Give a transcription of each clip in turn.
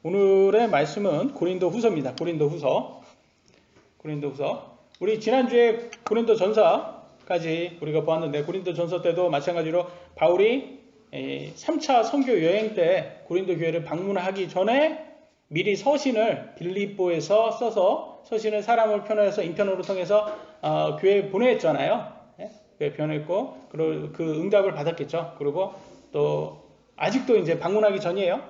오늘의 말씀은 고린도후서입니다. 고린도후서. 우리 지난주에 고린도전서까지 우리가 보았는데, 고린도전서 때도 마찬가지로 바울이 3차 선교 여행 때 고린도 교회를 방문하기 전에 미리 서신을 빌립보에서 써서 서신을 사람을 편해서 인편으로 통해서 교회에 보냈잖아요. 교회에 보냈고 그 응답을 받았겠죠. 그리고 또 아직도 이제 방문하기 전이에요.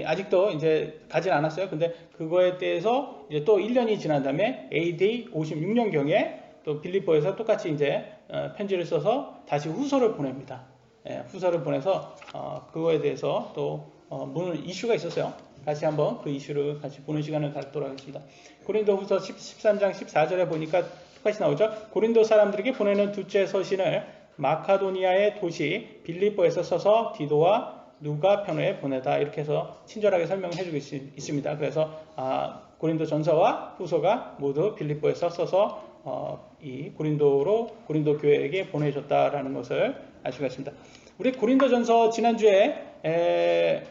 아직도 이제 가진 않았어요. 근데 그거에 대해서 이제 또 1년이 지난 다음에 AD 56년경에 또 빌립보에서 똑같이 이제 편지를 써서 다시 후서를 보냅니다. 후서를 보내서 그거에 대해서 또 이슈가 있었어요. 다시 한번 그 이슈를 같이 보는 시간을 갖도록 하겠습니다. 고린도후서 13장 14절에 보니까 똑같이 나오죠. 고린도 사람들에게 보내는 둘째 서신을 마카도니아의 도시 빌립보에서 써서 디도와 누가 편에 보내다, 이렇게 해서 친절하게 설명해 주고 있습니다. 그래서 고린도 전서와 후서가 모두 빌립보에서 써서 이 고린도 교회에게 보내줬다라는 것을 알 수가 있습니다. 우리 고린도 전서 지난주에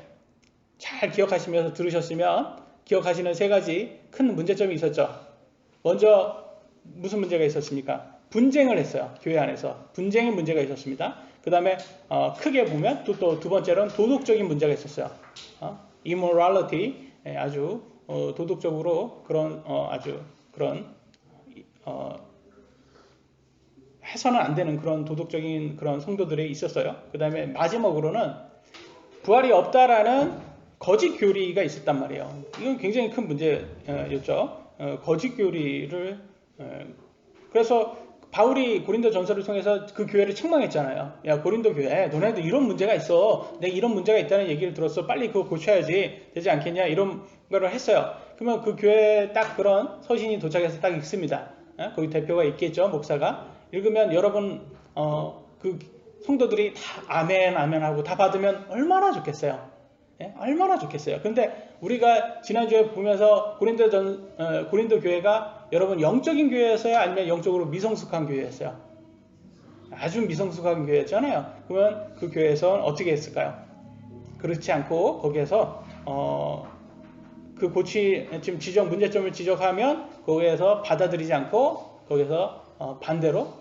잘 기억하시면서 들으셨으면 기억하시는 세 가지 큰 문제점이 있었죠. 먼저 무슨 문제가 있었습니까? 분쟁을 했어요. 교회 안에서 분쟁의 문제가 있었습니다. 그 다음에 크게 보면 또 두 번째로는 도덕적인 문제가 있었어요. immorality, 아주 도덕적으로 그런 해서는 안 되는 그런 도덕적인 그런 성도들이 있었어요. 그 다음에 마지막으로는 부활이 없다라는 거짓 교리가 있었단 말이에요. 이건 굉장히 큰 문제였죠. 거짓 교리를 그래서 바울이 고린도 전서를 통해서 그 교회를 책망했잖아요. 야, 고린도 교회, 너네도 이런 문제가 있어. 내가 이런 문제가 있다는 얘기를 들었어. 빨리 그거 고쳐야지 되지 않겠냐, 이런 거를 했어요. 그러면 그 교회에 딱 그런 서신이 도착해서 딱 읽습니다. 거기 대표가 있겠죠, 목사가. 읽으면 여러분 그 성도들이 다 아멘 하고 다 받으면 얼마나 좋겠어요. 얼마나 좋겠어요. 근데 우리가 지난주에 보면서 고린도 교회가 여러분 영적인 교회였어요? 아니면 영적으로 미성숙한 교회였어요? 아주 미성숙한 교회였잖아요. 그러면 그 교회에서는 어떻게 했을까요? 그렇지 않고 거기에서 그 지금 문제점을 지적하면 거기에서 받아들이지 않고 거기에서 반대로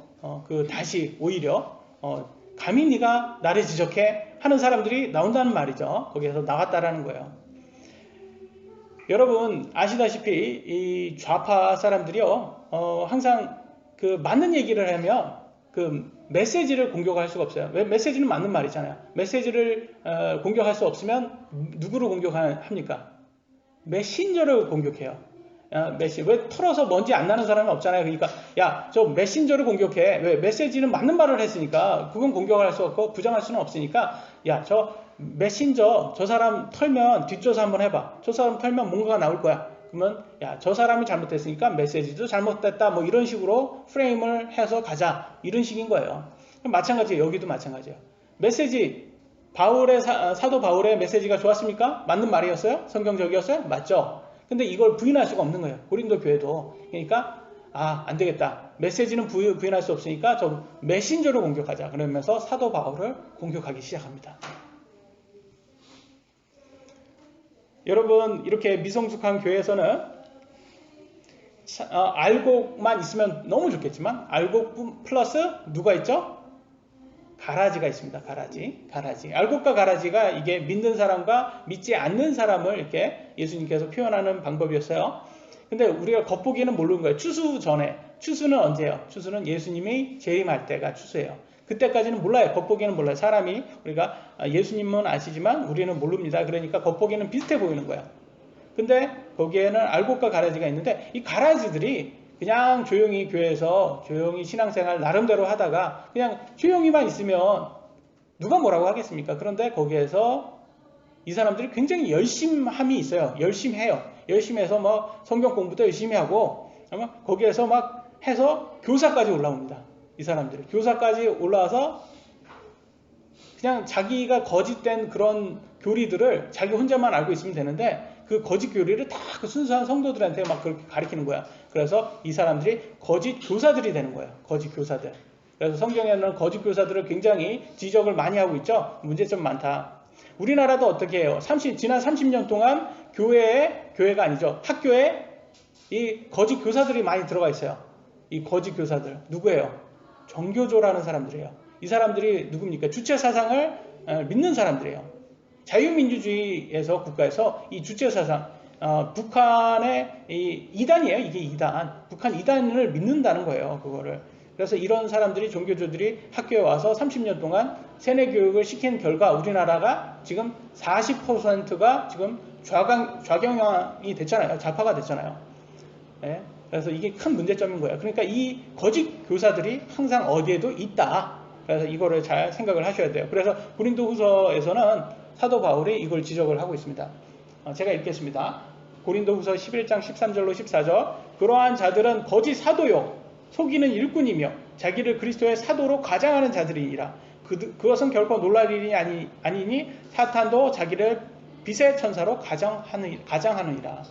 다시 오히려 감히 네가 나를 지적해 하는 사람들이 나온다는 말이죠. 거기에서 나왔다라는 거예요. 여러분 아시다시피 이 좌파 사람들이요, 항상 그 맞는 얘기를 하면 그 메시지를 공격할 수가 없어요. 왜? 메시지는 맞는 말이잖아요. 메시지를 공격할 수 없으면 누구를 공격합니까? 메신저를 공격해요. 왜 털어서 먼지 안 나는 사람은 없잖아요. 그러니까 야, 저 메신저를 공격해. 왜? 메시지는 맞는 말을 했으니까 그건 공격할 수 없고 부정할 수는 없으니까, 야, 저 메신저 저 사람 털면 뒷조사 한번 해봐. 저 사람 털면 뭔가가 나올 거야. 그러면 야, 저 사람이 잘못했으니까 메시지도 잘못됐다, 뭐 이런 식으로 프레임을 해서 가자, 이런 식인 거예요. 마찬가지예요. 여기도 마찬가지예요. 메시지, 사도 바울의 메시지가 좋았습니까? 맞는 말이었어요? 성경적이었어요? 맞죠? 근데 이걸 부인할 수가 없는 거예요. 고린도 교회도. 그러니까 안 되겠다. 메시지는 부인할 수 없으니까 저 메신저를 공격하자. 그러면서 사도 바울을 공격하기 시작합니다. 여러분, 이렇게 미성숙한 교회에서는 알곡만 있으면 너무 좋겠지만 알곡 플러스 누가 있죠? 가라지가 있습니다. 가라지. 알곡과 가라지가 이게 믿는 사람과 믿지 않는 사람을 이렇게 예수님께서 표현하는 방법이었어요. 근데 우리가 겉보기에는 모르는 거예요. 추수는 언제예요? 추수는 예수님이 재림할 때가 추수예요. 그때까지는 몰라요. 겉보기에는 몰라요. 사람이, 우리가 예수님은 아시지만 우리는 모릅니다. 그러니까 겉보기에는 비슷해 보이는 거예요. 근데 거기에는 알곡과 가라지가 있는데, 이 가라지들이 그냥 조용히 교회에서 조용히 신앙생활 나름대로 하다가 그냥 조용히만 있으면 누가 뭐라고 하겠습니까? 그런데 거기에서 이 사람들이 굉장히 열심함이 있어요. 열심히 해요. 열심히 해서 뭐 성경 공부도 열심히 하고, 아마 거기에서 막 해서 교사까지 올라옵니다. 이 사람들이 교사까지 올라와서 그냥 자기가 거짓된 그런 교리들을 자기 혼자만 알고 있으면 되는데, 그 거짓 교리를 다 그 순수한 성도들한테 막 그렇게 가르치는 거야. 그래서 이 사람들이 거짓 교사들이 되는 거예요. 거짓 교사들. 그래서 성경에는 거짓 교사들을 굉장히 지적을 많이 하고 있죠. 문제점 많다. 우리나라도 어떻게 해요? 지난 30년 동안 교회가 아니죠. 학교에 이 거짓 교사들이 많이 들어가 있어요. 이 거짓 교사들. 누구예요? 정교조라는 사람들이에요. 이 사람들이 누굽니까? 주체 사상을 믿는 사람들이에요. 자유민주주의에서 국가에서 이 주체 사상, 북한의 이 이단이에요. 이게 이단. 북한 이단을 믿는다는 거예요. 그거를. 그래서 이런 사람들이 종교조들이 학교에 와서 30년 동안 세뇌 교육을 시킨 결과 우리나라가 지금 40%가 지금 좌경영이 됐잖아요. 좌파가 됐잖아요. 네? 그래서 이게 큰 문제점인 거예요. 그러니까 이 거짓 교사들이 항상 어디에도 있다. 그래서 이거를 잘 생각을 하셔야 돼요. 그래서 고린도후서에서는 사도 바울이 이걸 지적을 하고 있습니다. 제가 읽겠습니다. 고린도후서 11장 13절로 14절. 그러한 자들은 거짓 사도요 속이는 일꾼이며 자기를 그리스도의 사도로 가장하는 자들이니라. 그것은 결코 놀랄 일이 아니니 사탄도 자기를 빛의 천사로 가장하느니라.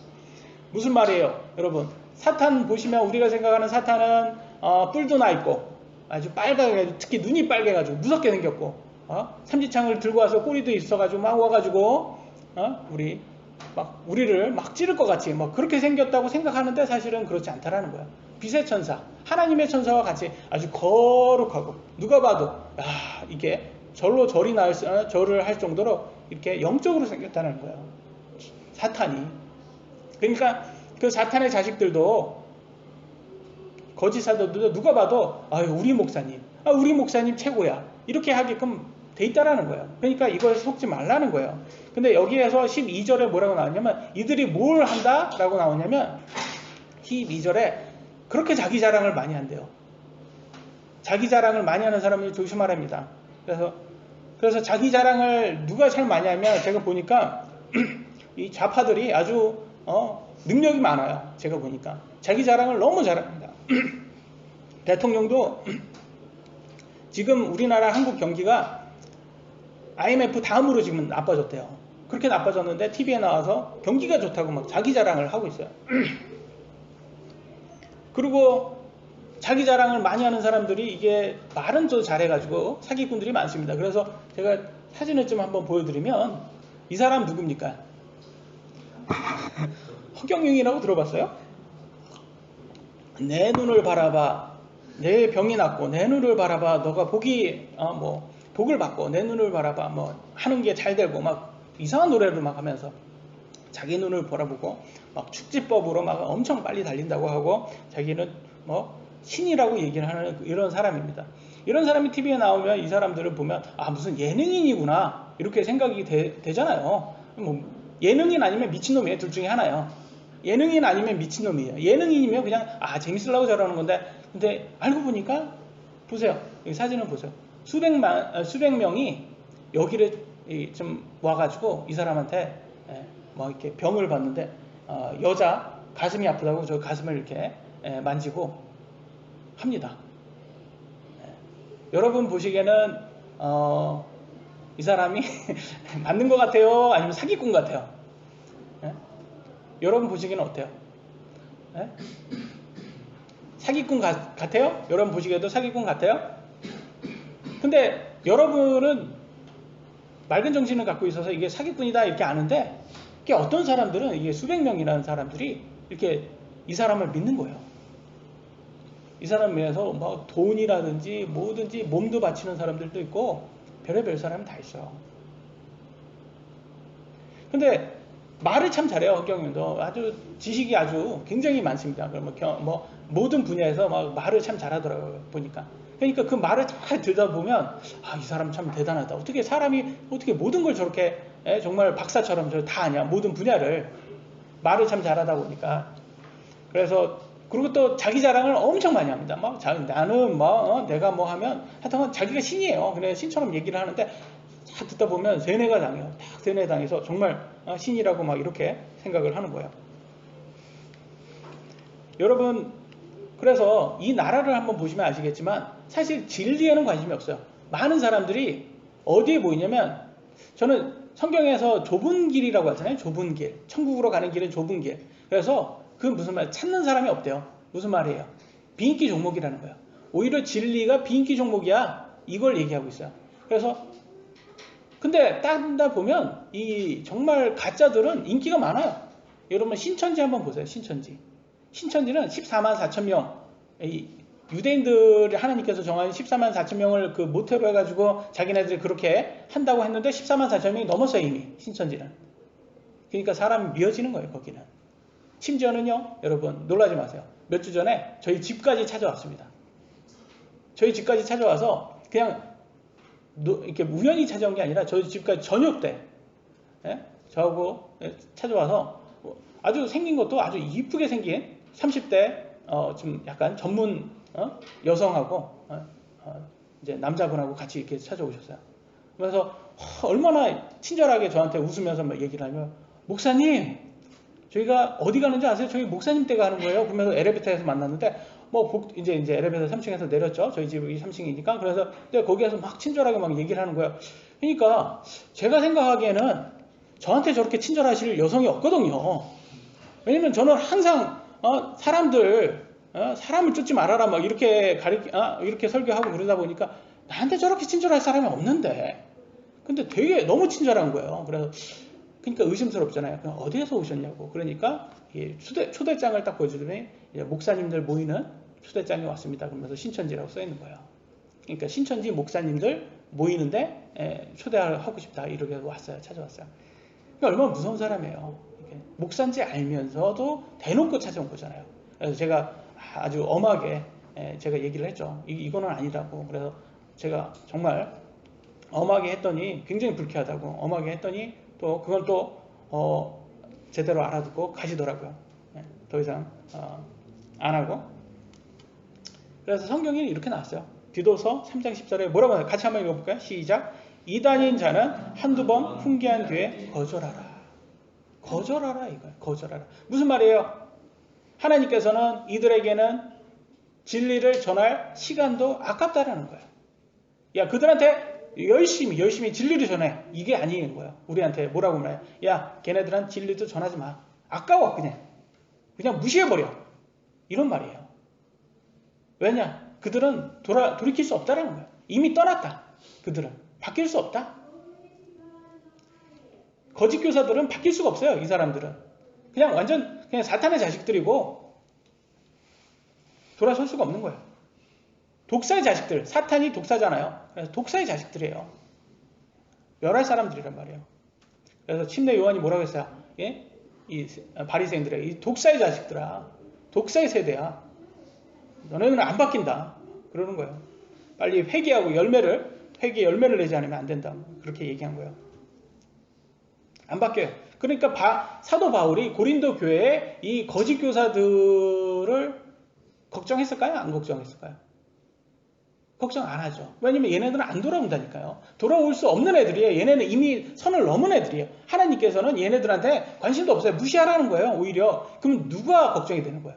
무슨 말이에요? 여러분, 사탄 보시면 우리가 생각하는 사탄은 뿔도 나 있고 아주 빨갛게, 특히 눈이 빨개가지고 무섭게 생겼고 삼지창을 들고 와서 꼬리도 있어가지고 막 와가지고 우리를 막 찌를 것 같이 뭐 그렇게 생겼다고 생각하는데 사실은 그렇지 않다라는 거야. 빛의 천사, 하나님의 천사와 같이 아주 거룩하고 누가 봐도 이게 절을 할 정도로 이렇게 영적으로 생겼다는 거예요. 사탄이. 그러니까 그 사탄의 자식들도 거짓 사도들도 누가 봐도 우리 목사님 최고야 이렇게 하게끔 돼 있다라는 거예요. 그러니까 이걸 속지 말라는 거예요. 근데 여기에서 12절에 뭐라고 나오냐면 이들이 뭘 한다라고 나오냐면 12절에 그렇게 자기 자랑을 많이 한대요. 자기 자랑을 많이 하는 사람이 조심하랍니다. 그래서 자기 자랑을 누가 제일 많이 하면 제가 보니까 이 좌파들이 아주 능력이 많아요. 제가 보니까 자기 자랑을 너무 잘합니다. 대통령도 지금 우리나라 한국 경기가 IMF 다음으로 지금 나빠졌대요. 그렇게 나빠졌는데 TV에 나와서 경기가 좋다고 막 자기 자랑을 하고 있어요. 그리고 자기 자랑을 많이 하는 사람들이 이게 말은 또 잘해가지고 사기꾼들이 많습니다. 그래서 제가 사진을 좀 한번 보여드리면 이 사람 누굽니까? 허경영이라고 들어봤어요? 내 눈을 바라봐. 내 병이 낫고 내 눈을 바라봐. 너가 복을 받고 내 눈을 바라봐. 하는 게 잘 되고 막 이상한 노래를 막 하면서 자기 눈을 바라보고 막 축지법으로 막 엄청 빨리 달린다고 하고 자기는 신이라고 얘기를 하는 이런 사람입니다. 이런 사람이 TV에 나오면 이 사람들을 보면 무슨 예능인이구나 이렇게 생각이 되잖아요. 예능인 아니면 미친놈이에요. 둘 중에 하나예요. 예능인 아니면 미친놈이에요. 예능인이면 그냥 재밌으려고 저러는 건데 근데 알고 보니까 보세요. 여기 사진을 보세요. 수백 명이 여기를 좀 와가지고 이 사람한테 이렇게 병을 봤는데 여자 가슴이 아프다고 저 가슴을 이렇게 만지고 합니다. 여러분 보시기에는 이 사람이 맞는 것 같아요? 아니면 사기꾼 같아요? 여러분 보시기에는 어때요? 사기꾼 같아요? 여러분 보시기에도 사기꾼 같아요? 근데 여러분은 맑은 정신을 갖고 있어서 이게 사기꾼이다 이렇게 아는데 이게 어떤 사람들은 이게 수백 명이라는 사람들이 이렇게 이 사람을 믿는 거예요. 이 사람 위해서 돈이라든지 뭐든지 몸도 바치는 사람들도 있고 별의별 사람이 다 있어요. 근데 말을 참 잘해요. 허경영도 아주 지식이 아주 굉장히 많습니다. 모든 분야에서 말을 참 잘하더라고요. 보니까. 그러니까 그 말을 잘 듣다 보면 이 사람 참 대단하다. 어떻게 사람이 어떻게 모든 걸 저렇게 정말 박사처럼 다 아냐. 모든 분야를 말을 참 잘하다 보니까. 그래서 그리고 또 자기 자랑을 엄청 많이 합니다. 나는 내가 하면 하여튼 자기가 신이에요. 그래 신처럼 얘기를 하는데 다 듣다 보면 세뇌가 당해요. 딱 세뇌 당해서 정말 신이라고 이렇게 생각을 하는 거예요. 여러분 그래서 이 나라를 한번 보시면 아시겠지만 사실 진리에는 관심이 없어요. 많은 사람들이 어디에 보이냐면 저는 성경에서 좁은 길이라고 하잖아요. 좁은 길. 천국으로 가는 길은 좁은 길. 그래서 그 무슨 말 찾는 사람이 없대요. 무슨 말이에요? 비인기 종목이라는 거예요. 오히려 진리가 비인기 종목이야. 이걸 얘기하고 있어요. 그래서 근데 따다 보면 이 정말 가짜들은 인기가 많아요. 여러분 신천지 한번 보세요. 신천지는 14만 4천 명, 유대인들이 하나님께서 정한 14만 4천 명을 그 모태로 해가지고 자기네들이 그렇게 한다고 했는데 14만 4천 명이 넘었어요. 이미 신천지는. 그러니까 사람이 미어지는 거예요. 거기는. 심지어는요, 여러분 놀라지 마세요. 몇 주 전에 저희 집까지 찾아왔습니다. 저희 집까지 찾아와서 그냥 이렇게 우연히 찾아온 게 아니라 저희 집까지 저녁 때, 예? 저하고 찾아와서 아주 생긴 것도 아주 이쁘게 생긴 30대 좀 약간 전문 여성하고 이제 남자분하고 같이 이렇게 찾아오셨어요. 그래서 얼마나 친절하게 저한테 웃으면서 막 얘기를 하면, 목사님 저희가 어디 가는지 아세요? 저희 목사님 댁 가는 거예요. 그러면서 엘리베이터에서 만났는데 이제 엘리베이터 3층에서 내렸죠. 저희 집이 3층이니까. 그래서 거기에서 막 친절하게 막 얘기를 하는 거예요. 그러니까 제가 생각하기에는 저한테 저렇게 친절하실 여성이 없거든요. 왜냐면 저는 항상 사람을 쫓지 말아라 막 이렇게 이렇게 설교하고 그러다 보니까 나한테 저렇게 친절할 사람이 없는데, 근데 되게 너무 친절한 거예요. 그러니까 의심스럽잖아요. 그럼 어디에서 오셨냐고. 그러니까 초대장을 딱 보여주더니 목사님들 모이는 초대장이 왔습니다. 그러면서 신천지라고 써 있는 거예요. 그러니까 신천지 목사님들 모이는데 초대하고 싶다 이렇게 왔어요. 찾아왔어요. 그러니까 얼마나 무서운 사람이에요. 목사인지 알면서도 대놓고 찾아온 거잖아요. 그래서 제가 아주 엄하게 제가 얘기를 했죠. 이거는 아니라고. 그래서 제가 정말 엄하게 했더니 굉장히 불쾌하다고 엄하게 했더니 또 그건 또 제대로 알아듣고 가시더라고요. 더 이상 안 하고. 그래서 성경이 이렇게 나왔어요. 디도서 3장 10절에 뭐라고 하나요? 같이 한번 읽어볼까요? 시작. 이단인 자는 한두 번 훈계한 뒤에 거절하라. 거절하라 이거예요. 거절하라. 무슨 말이에요? 하나님께서는 이들에게는 진리를 전할 시간도 아깝다라는 거예요. 야, 그들한테 열심히 진리를 전해. 이게 아닌 거예요. 우리한테 뭐라고 말해요? 야, 걔네들한 진리도 전하지 마. 아까워. 그냥 무시해버려. 이런 말이에요. 왜냐? 그들은 돌이킬 수 없다라는 거예요. 이미 떠났다. 그들은 바뀔 수 없다. 거짓 교사들은 바뀔 수가 없어요. 이 사람들은 그냥 사탄의 자식들이고 돌아설 수가 없는 거예요. 독사의 자식들, 사탄이 독사잖아요. 그래서 독사의 자식들이에요. 멸할 사람들이란 말이에요. 그래서 침례 요한이 뭐라고 했어요? 예? 이 바리새인들의 이 독사의 자식들아, 독사의 세대야. 너네는 안 바뀐다. 그러는 거예요. 빨리 회개하고 회개 열매를 내지 않으면 안 된다. 그렇게 얘기한 거예요. 안 바뀌어요. 그러니까 사도 바울이 고린도 교회에 이 거짓 교사들을 걱정했을까요? 안 걱정했을까요? 걱정 안 하죠. 왜냐면 얘네들은 안 돌아온다니까요. 돌아올 수 없는 애들이에요. 얘네는 이미 선을 넘은 애들이에요. 하나님께서는 얘네들한테 관심도 없어요. 무시하라는 거예요. 오히려. 그럼 누가 걱정이 되는 거예요?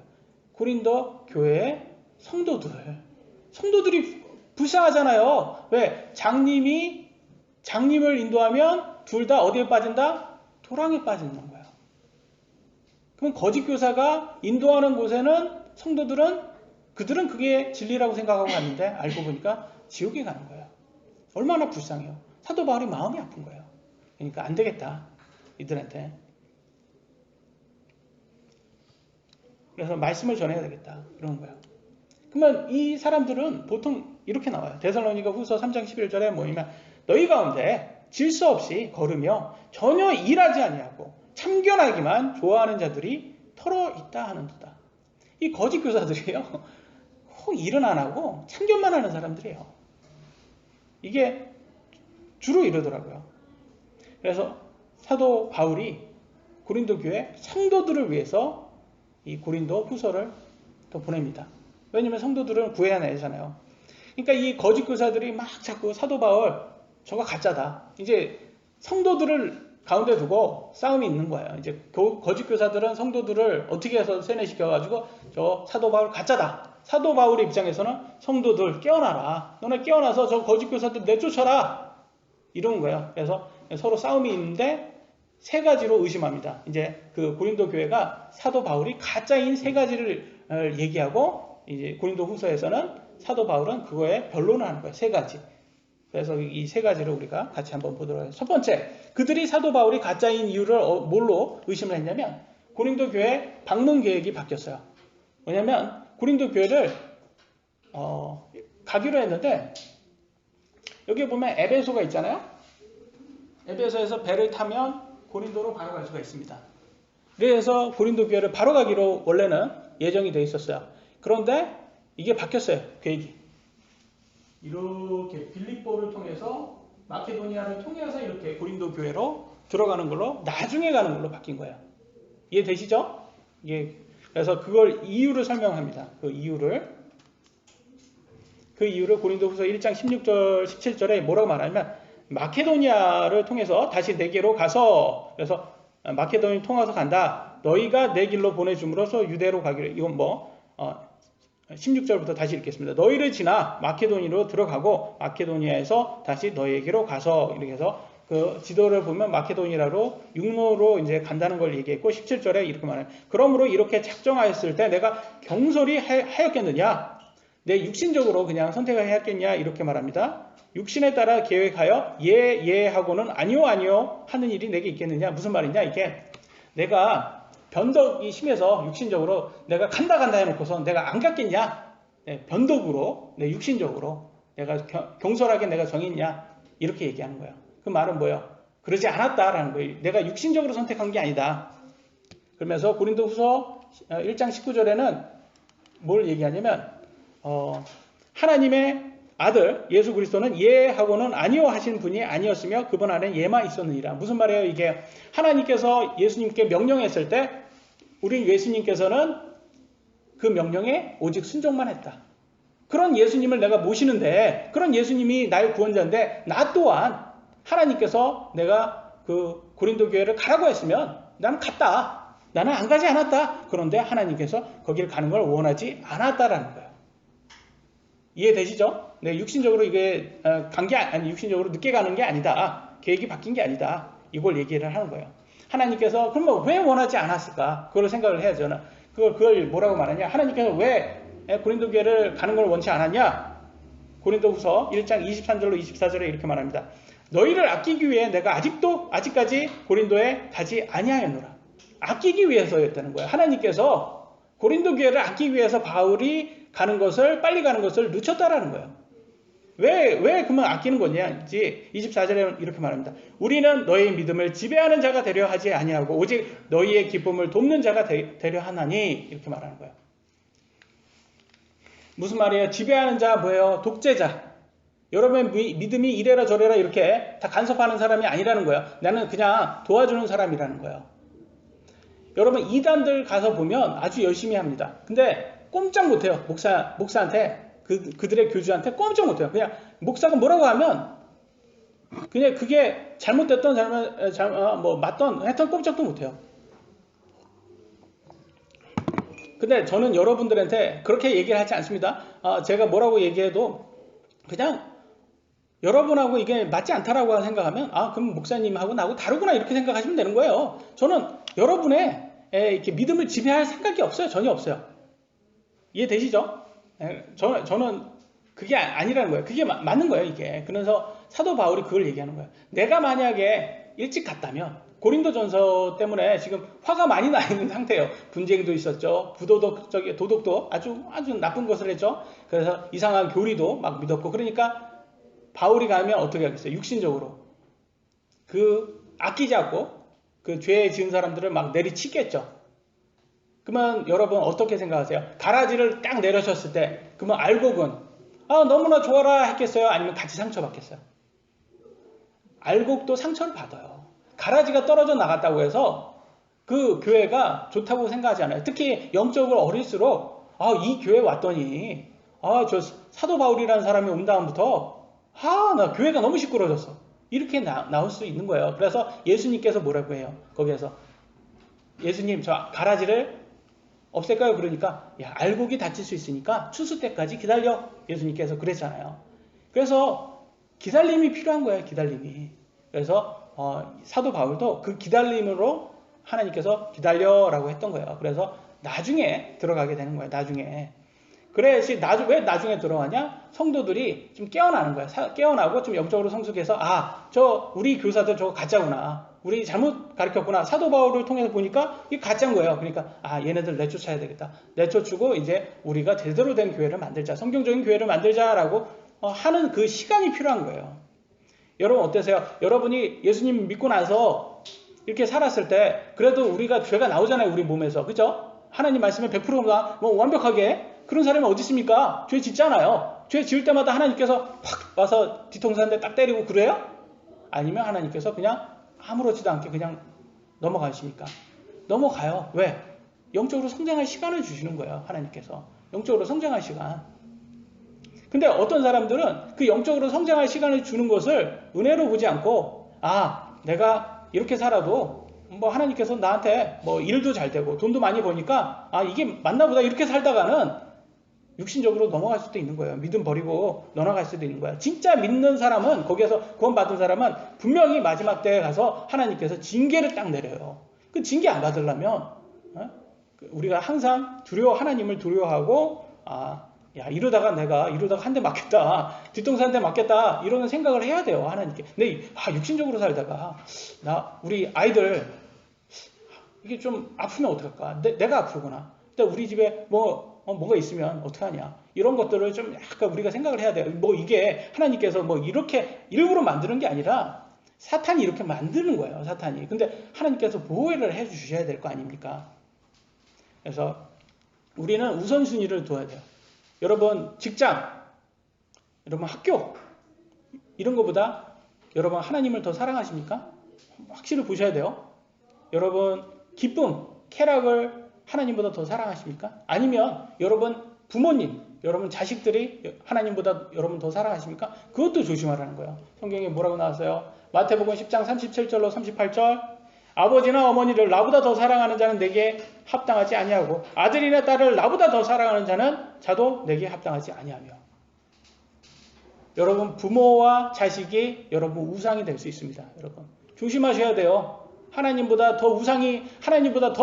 고린도 교회의 성도들이 불쌍하잖아요. 왜? 장님을 인도하면 둘 다 어디에 빠진다? 도랑에 빠지는 거예요. 그럼 거짓 교사가 인도하는 곳에는 그들은 그게 진리라고 생각하고 갔는데 알고 보니까 지옥에 가는 거예요. 얼마나 불쌍해요. 사도 바울이 마음이 아픈 거예요. 그러니까 안 되겠다. 이들한테. 그래서 말씀을 전해야 되겠다. 그런 거예요. 그러면 이 사람들은 보통 이렇게 나와요. 데살로니가 후서 3장 11절에 뭐냐면 너희 가운데 질서 없이 걸으며 전혀 일하지 아니하고 참견하기만 좋아하는 자들이 털어 있다 하는도다. 이 거짓 교사들이에요. 일은 안 하고 참견만 하는 사람들이에요. 이게 주로 이러더라고요. 그래서 사도 바울이 고린도 교회 성도들을 위해서 이 고린도 후서를 또 보냅니다. 왜냐면 성도들은 구해야 되잖아요. 그러니까 이 거짓 교사들이 막 자꾸 사도 바울 저거 가짜다. 이제 성도들을 가운데 두고 싸움이 있는 거예요. 이제 거짓 교사들은 성도들을 어떻게 해서 세뇌시켜가지고 저 사도 바울 가짜다. 사도 바울의 입장에서는 성도들 깨어나라. 너네 깨어나서 저 거짓 교사들 내쫓아라. 이런 거예요. 그래서 서로 싸움이 있는데 세 가지로 의심합니다. 이제 그 고린도 교회가 사도 바울이 가짜인 세 가지를 얘기하고 이제 고린도 후서에서는 사도 바울은 그거에 변론을 하는 거예요. 세 가지. 그래서 이 세 가지를 우리가 같이 한번 보도록 해요. 첫 번째, 그들이 사도 바울이 가짜인 이유를 뭘로 의심을 했냐면 고린도 교회 방문 계획이 바뀌었어요. 왜냐면 고린도 교회를 가기로 했는데 여기 보면 에베소가 있잖아요. 에베소에서 배를 타면 고린도로 바로 갈 수가 있습니다. 그래서 고린도 교회를 바로 가기로 원래는 예정이 되어 있었어요. 그런데 이게 바뀌었어요. 계획이. 이렇게 빌립보를 통해서 마케도니아를 통해서 이렇게 고린도 교회로 들어가는 걸로 나중에 가는 걸로 바뀐 거예요. 이해되시죠? 예. 그래서 그걸 이유를 설명합니다. 그 이유를 고린도후서 1장 16절 17절에 뭐라고 말하냐면 마케도니아를 통해서 다시 내게로 가서 그래서 마케도니아를 통해서 간다. 너희가 내 길로 보내줌으로써 유대로 가기로. 이건 16절부터 다시 읽겠습니다. 너희를 지나 마케도니아로 들어가고 마케도니아에서 다시 너희에게로 가서 이렇게 해서 그 지도를 보면 마케도니아로 육로로 이제 간다는 걸 얘기했고 17절에 이렇게 말해요. 그러므로 이렇게 작정하였을 때 내가 경솔히 하였겠느냐? 내 육신적으로 그냥 선택을 해야겠냐? 이렇게 말합니다. 육신에 따라 계획하여 예 하고는 아니요 하는 일이 내게 있겠느냐? 무슨 말이냐? 이게 내가 변덕이 심해서 육신적으로 내가 간다 해놓고서 내가 안 갔겠냐? 변덕으로 내 육신적으로 내가 경솔하게 내가 정했냐? 이렇게 얘기하는 거예요. 그 말은 뭐예요? 그러지 않았다라는 거예요. 내가 육신적으로 선택한 게 아니다. 그러면서 고린도후서 1장 19절에는 뭘 얘기하냐면 하나님의 아들 예수 그리스도는 예 하고는 아니요 하신 분이 아니었으며 그분 안에 예만 있었느니라. 무슨 말이에요? 이게 하나님께서 예수님께 명령했을 때 우리 예수님께서는 그 명령에 오직 순종만 했다. 그런 예수님을 내가 모시는데 그런 예수님이 나의 구원자인데 나 또한 하나님께서 내가 그 고린도 교회를 가라고 했으면 나는 갔다. 나는 안 가지 않았다. 그런데 하나님께서 거기를 가는 걸 원하지 않았다라는 거예요. 이해되시죠? 네, 육신적으로 이게 육신적으로 늦게 가는 게 아니다. 계획이 바뀐 게 아니다. 이걸 얘기를 하는 거예요. 하나님께서 그러면 왜 원하지 않았을까? 그걸 생각을 해야죠. 그걸 뭐라고 말하냐? 하나님께서 왜 고린도 교회를 가는 걸 원치 않았냐? 고린도후서 1장 23절로 24절에 이렇게 말합니다. 너희를 아끼기 위해 내가 아직까지 고린도에 가지 아니하였노라. 아끼기 위해서였다는 거예요. 하나님께서 고린도 교회를 아끼기 위해서 바울이 빨리 가는 것을 늦췄다라는 거예요. 왜 그러면 아끼는 거냐지 24절에 이렇게 말합니다. 우리는 너희의 믿음을 지배하는 자가 되려 하지 아니하고 오직 너희의 기쁨을 돕는 자가 되려 하나니 이렇게 말하는 거예요. 무슨 말이에요? 지배하는 자 뭐예요? 독재자. 여러분의 믿음이 이래라 저래라 이렇게 다 간섭하는 사람이 아니라는 거예요. 나는 그냥 도와주는 사람이라는 거예요. 여러분 이단들 가서 보면 아주 열심히 합니다. 근데 꼼짝 못해요. 목사한테 그들의 교주한테 꼼짝 못해요. 그냥 목사가 뭐라고 하면 그냥 그게 잘못됐던 맞던 했던 꼼짝도 못해요. 근데 저는 여러분들한테 그렇게 얘기를 하지 않습니다. 제가 뭐라고 얘기해도 그냥 여러분하고 이게 맞지 않다라고 생각하면 그럼 목사님하고 나하고 다르구나 이렇게 생각하시면 되는 거예요. 저는 여러분의 이렇게 믿음을 지배할 생각이 없어요. 전혀 없어요. 이해되시죠? 저는 그게 아니라는 거예요. 그게 맞는 거예요, 이게. 그래서 사도 바울이 그걸 얘기하는 거예요. 내가 만약에 일찍 갔다면 고린도전서 때문에 지금 화가 많이 나 있는 상태예요. 분쟁도 있었죠. 도덕도 아주 나쁜 것을 했죠. 그래서 이상한 교리도 막 믿었고 그러니까 바울이 가면 어떻게 하겠어요? 육신적으로 아끼지 않고 그 죄 지은 사람들을 막 내리치겠죠. 그러면 여러분 어떻게 생각하세요? 가라지를 딱 내려쳤을 때 그러면 알곡은 너무나 좋아라 했겠어요? 아니면 같이 상처받겠어요? 알곡도 상처를 받아요. 가라지가 떨어져 나갔다고 해서 그 교회가 좋다고 생각하지 않아요. 특히 영적으로 어릴수록 이 교회 왔더니 저 사도 바울이라는 사람이 온 다음부터 나 교회가 너무 시끄러워졌어. 이렇게 나올 수 있는 거예요. 그래서 예수님께서 뭐라고 해요? 거기에서 예수님 저 가라지를 없앨까요? 그러니까 알곡이 다칠 수 있으니까 추수 때까지 기다려. 예수님께서 그랬잖아요. 그래서 기다림이 필요한 거예요. 기다림이. 그래서 사도 바울도 그 기다림으로 하나님께서 기다려라고 했던 거예요. 그래서 나중에 들어가게 되는 거예요. 나중에. 그래야지 왜 나중에 들어가냐? 성도들이 좀 깨어나는 거야. 깨어나고 좀 영적으로 성숙해서 우리 교사들 저거 가짜구나. 우리 잘못 가르쳤구나. 사도 바울을 통해서 보니까 이게 가짜인 거예요. 그러니까 얘네들 내쫓아야 되겠다. 내쫓고 이제 우리가 제대로 된 교회를 만들자. 성경적인 교회를 만들자라고 하는 그 시간이 필요한 거예요. 여러분 어떠세요? 여러분이 예수님 믿고 나서 이렇게 살았을 때 그래도 우리가 죄가 나오잖아요. 우리 몸에서. 그죠? 하나님 말씀에 100%가 완벽하게 그런 사람이 어디 있습니까? 죄 짓잖아요. 죄 지을 때마다 하나님께서 확 와서 뒤통수 한 대 딱 때리고 그래요? 아니면 하나님께서 그냥 아무렇지도 않게 그냥 넘어가십니까? 넘어가요. 왜? 영적으로 성장할 시간을 주시는 거예요. 하나님께서. 영적으로 성장할 시간. 근데 어떤 사람들은 그 영적으로 성장할 시간을 주는 것을 은혜로 보지 않고 내가 이렇게 살아도 하나님께서 나한테 일도 잘 되고 돈도 많이 버니까 이게 맞나 보다 이렇게 살다가는 육신적으로 넘어갈 수도 있는 거예요. 믿음 버리고 넘어갈 수도 있는 거야. 진짜 믿는 사람은 거기에서 구원받은 사람은 분명히 마지막 때에 가서 하나님께서 징계를 딱 내려요. 그 징계 안 받으려면 우리가 항상 하나님을 두려워하고 이러다가 한 대 맞겠다. 뒤통수 한 대 맞겠다. 이런 생각을 해야 돼요. 하나님께. 근데 육신적으로 살다가 우리 아이들 이게 좀 아프면 어떡할까? 내가 아프구나. 근데 우리 집에 뭐가 있으면 어떡하냐. 이런 것들을 좀 약간 우리가 생각을 해야 돼요. 이게 하나님께서 이렇게 일부러 만드는 게 아니라 사탄이 이렇게 만드는 거예요. 사탄이. 근데 하나님께서 보호를 해 주셔야 될 거 아닙니까? 그래서 우리는 우선순위를 둬야 돼요. 여러분 직장, 여러분 학교 이런 것보다 여러분 하나님을 더 사랑하십니까? 확실히 보셔야 돼요. 여러분 기쁨, 쾌락을 하나님보다 더 사랑하십니까? 아니면 여러분 부모님, 여러분 자식들이 하나님보다 여러분 더 사랑하십니까? 그것도 조심하라는 거예요. 성경에 뭐라고 나왔어요? 마태복음 10장 37절로 38절 아버지나 어머니를 나보다 더 사랑하는 자는 내게 합당하지 아니하고 아들이나 딸을 나보다 더 사랑하는 자도 내게 합당하지 아니하며. 여러분 부모와 자식이 여러분 우상이 될 수 있습니다. 여러분 조심하셔야 돼요. 하나님보다 더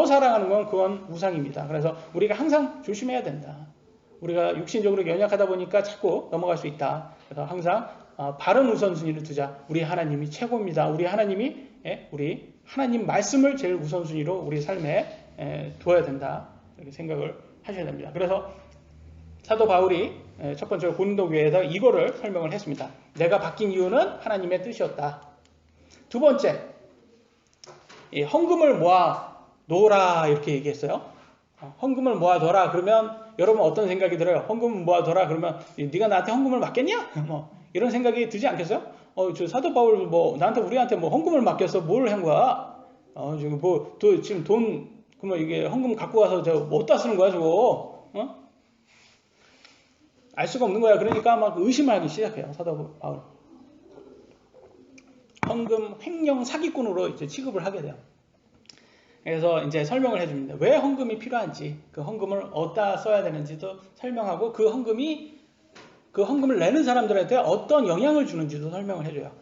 사랑하는 건 그건 우상입니다. 그래서 우리가 항상 조심해야 된다. 우리가 육신적으로 연약하다 보니까 자꾸 넘어갈 수 있다. 그래서 항상 바른 우선순위를 두자. 우리 하나님이 최고입니다. 우리 하나님 말씀을 제일 우선순위로 우리 삶에 두어야 된다. 이렇게 생각을 하셔야 됩니다. 그래서 사도 바울이 첫 번째로 고린도 교회에다 이거를 설명을 했습니다. 내가 바뀐 이유는 하나님의 뜻이었다. 두 번째, 헌금을 모아 놓으라 이렇게 얘기했어요. 헌금을 모아 둬라 그러면 여러분 어떤 생각이 들어요? 헌금을 모아 둬라 그러면 네가 나한테 헌금을 맡겠냐? 이런 생각이 들지 않겠어요? 저 사도 바울 우리한테 헌금을 맡겼어. 뭘 한 거야? 지금 돈 그러면 이게 헌금 갖고 와서 어디다 쓰는 거야 저거? 알 수가 없는 거야. 그러니까 막 의심하기 시작해요. 사도 바울. 헌금 횡령 사기꾼으로 이제 취급을 하게 돼요. 그래서 이제 설명을 해줍니다. 왜 헌금이 필요한지, 그 헌금을 어디다 써야 되는지도 설명하고 그 헌금을 내는 사람들한테 어떤 영향을 주는지도 설명을 해줘요.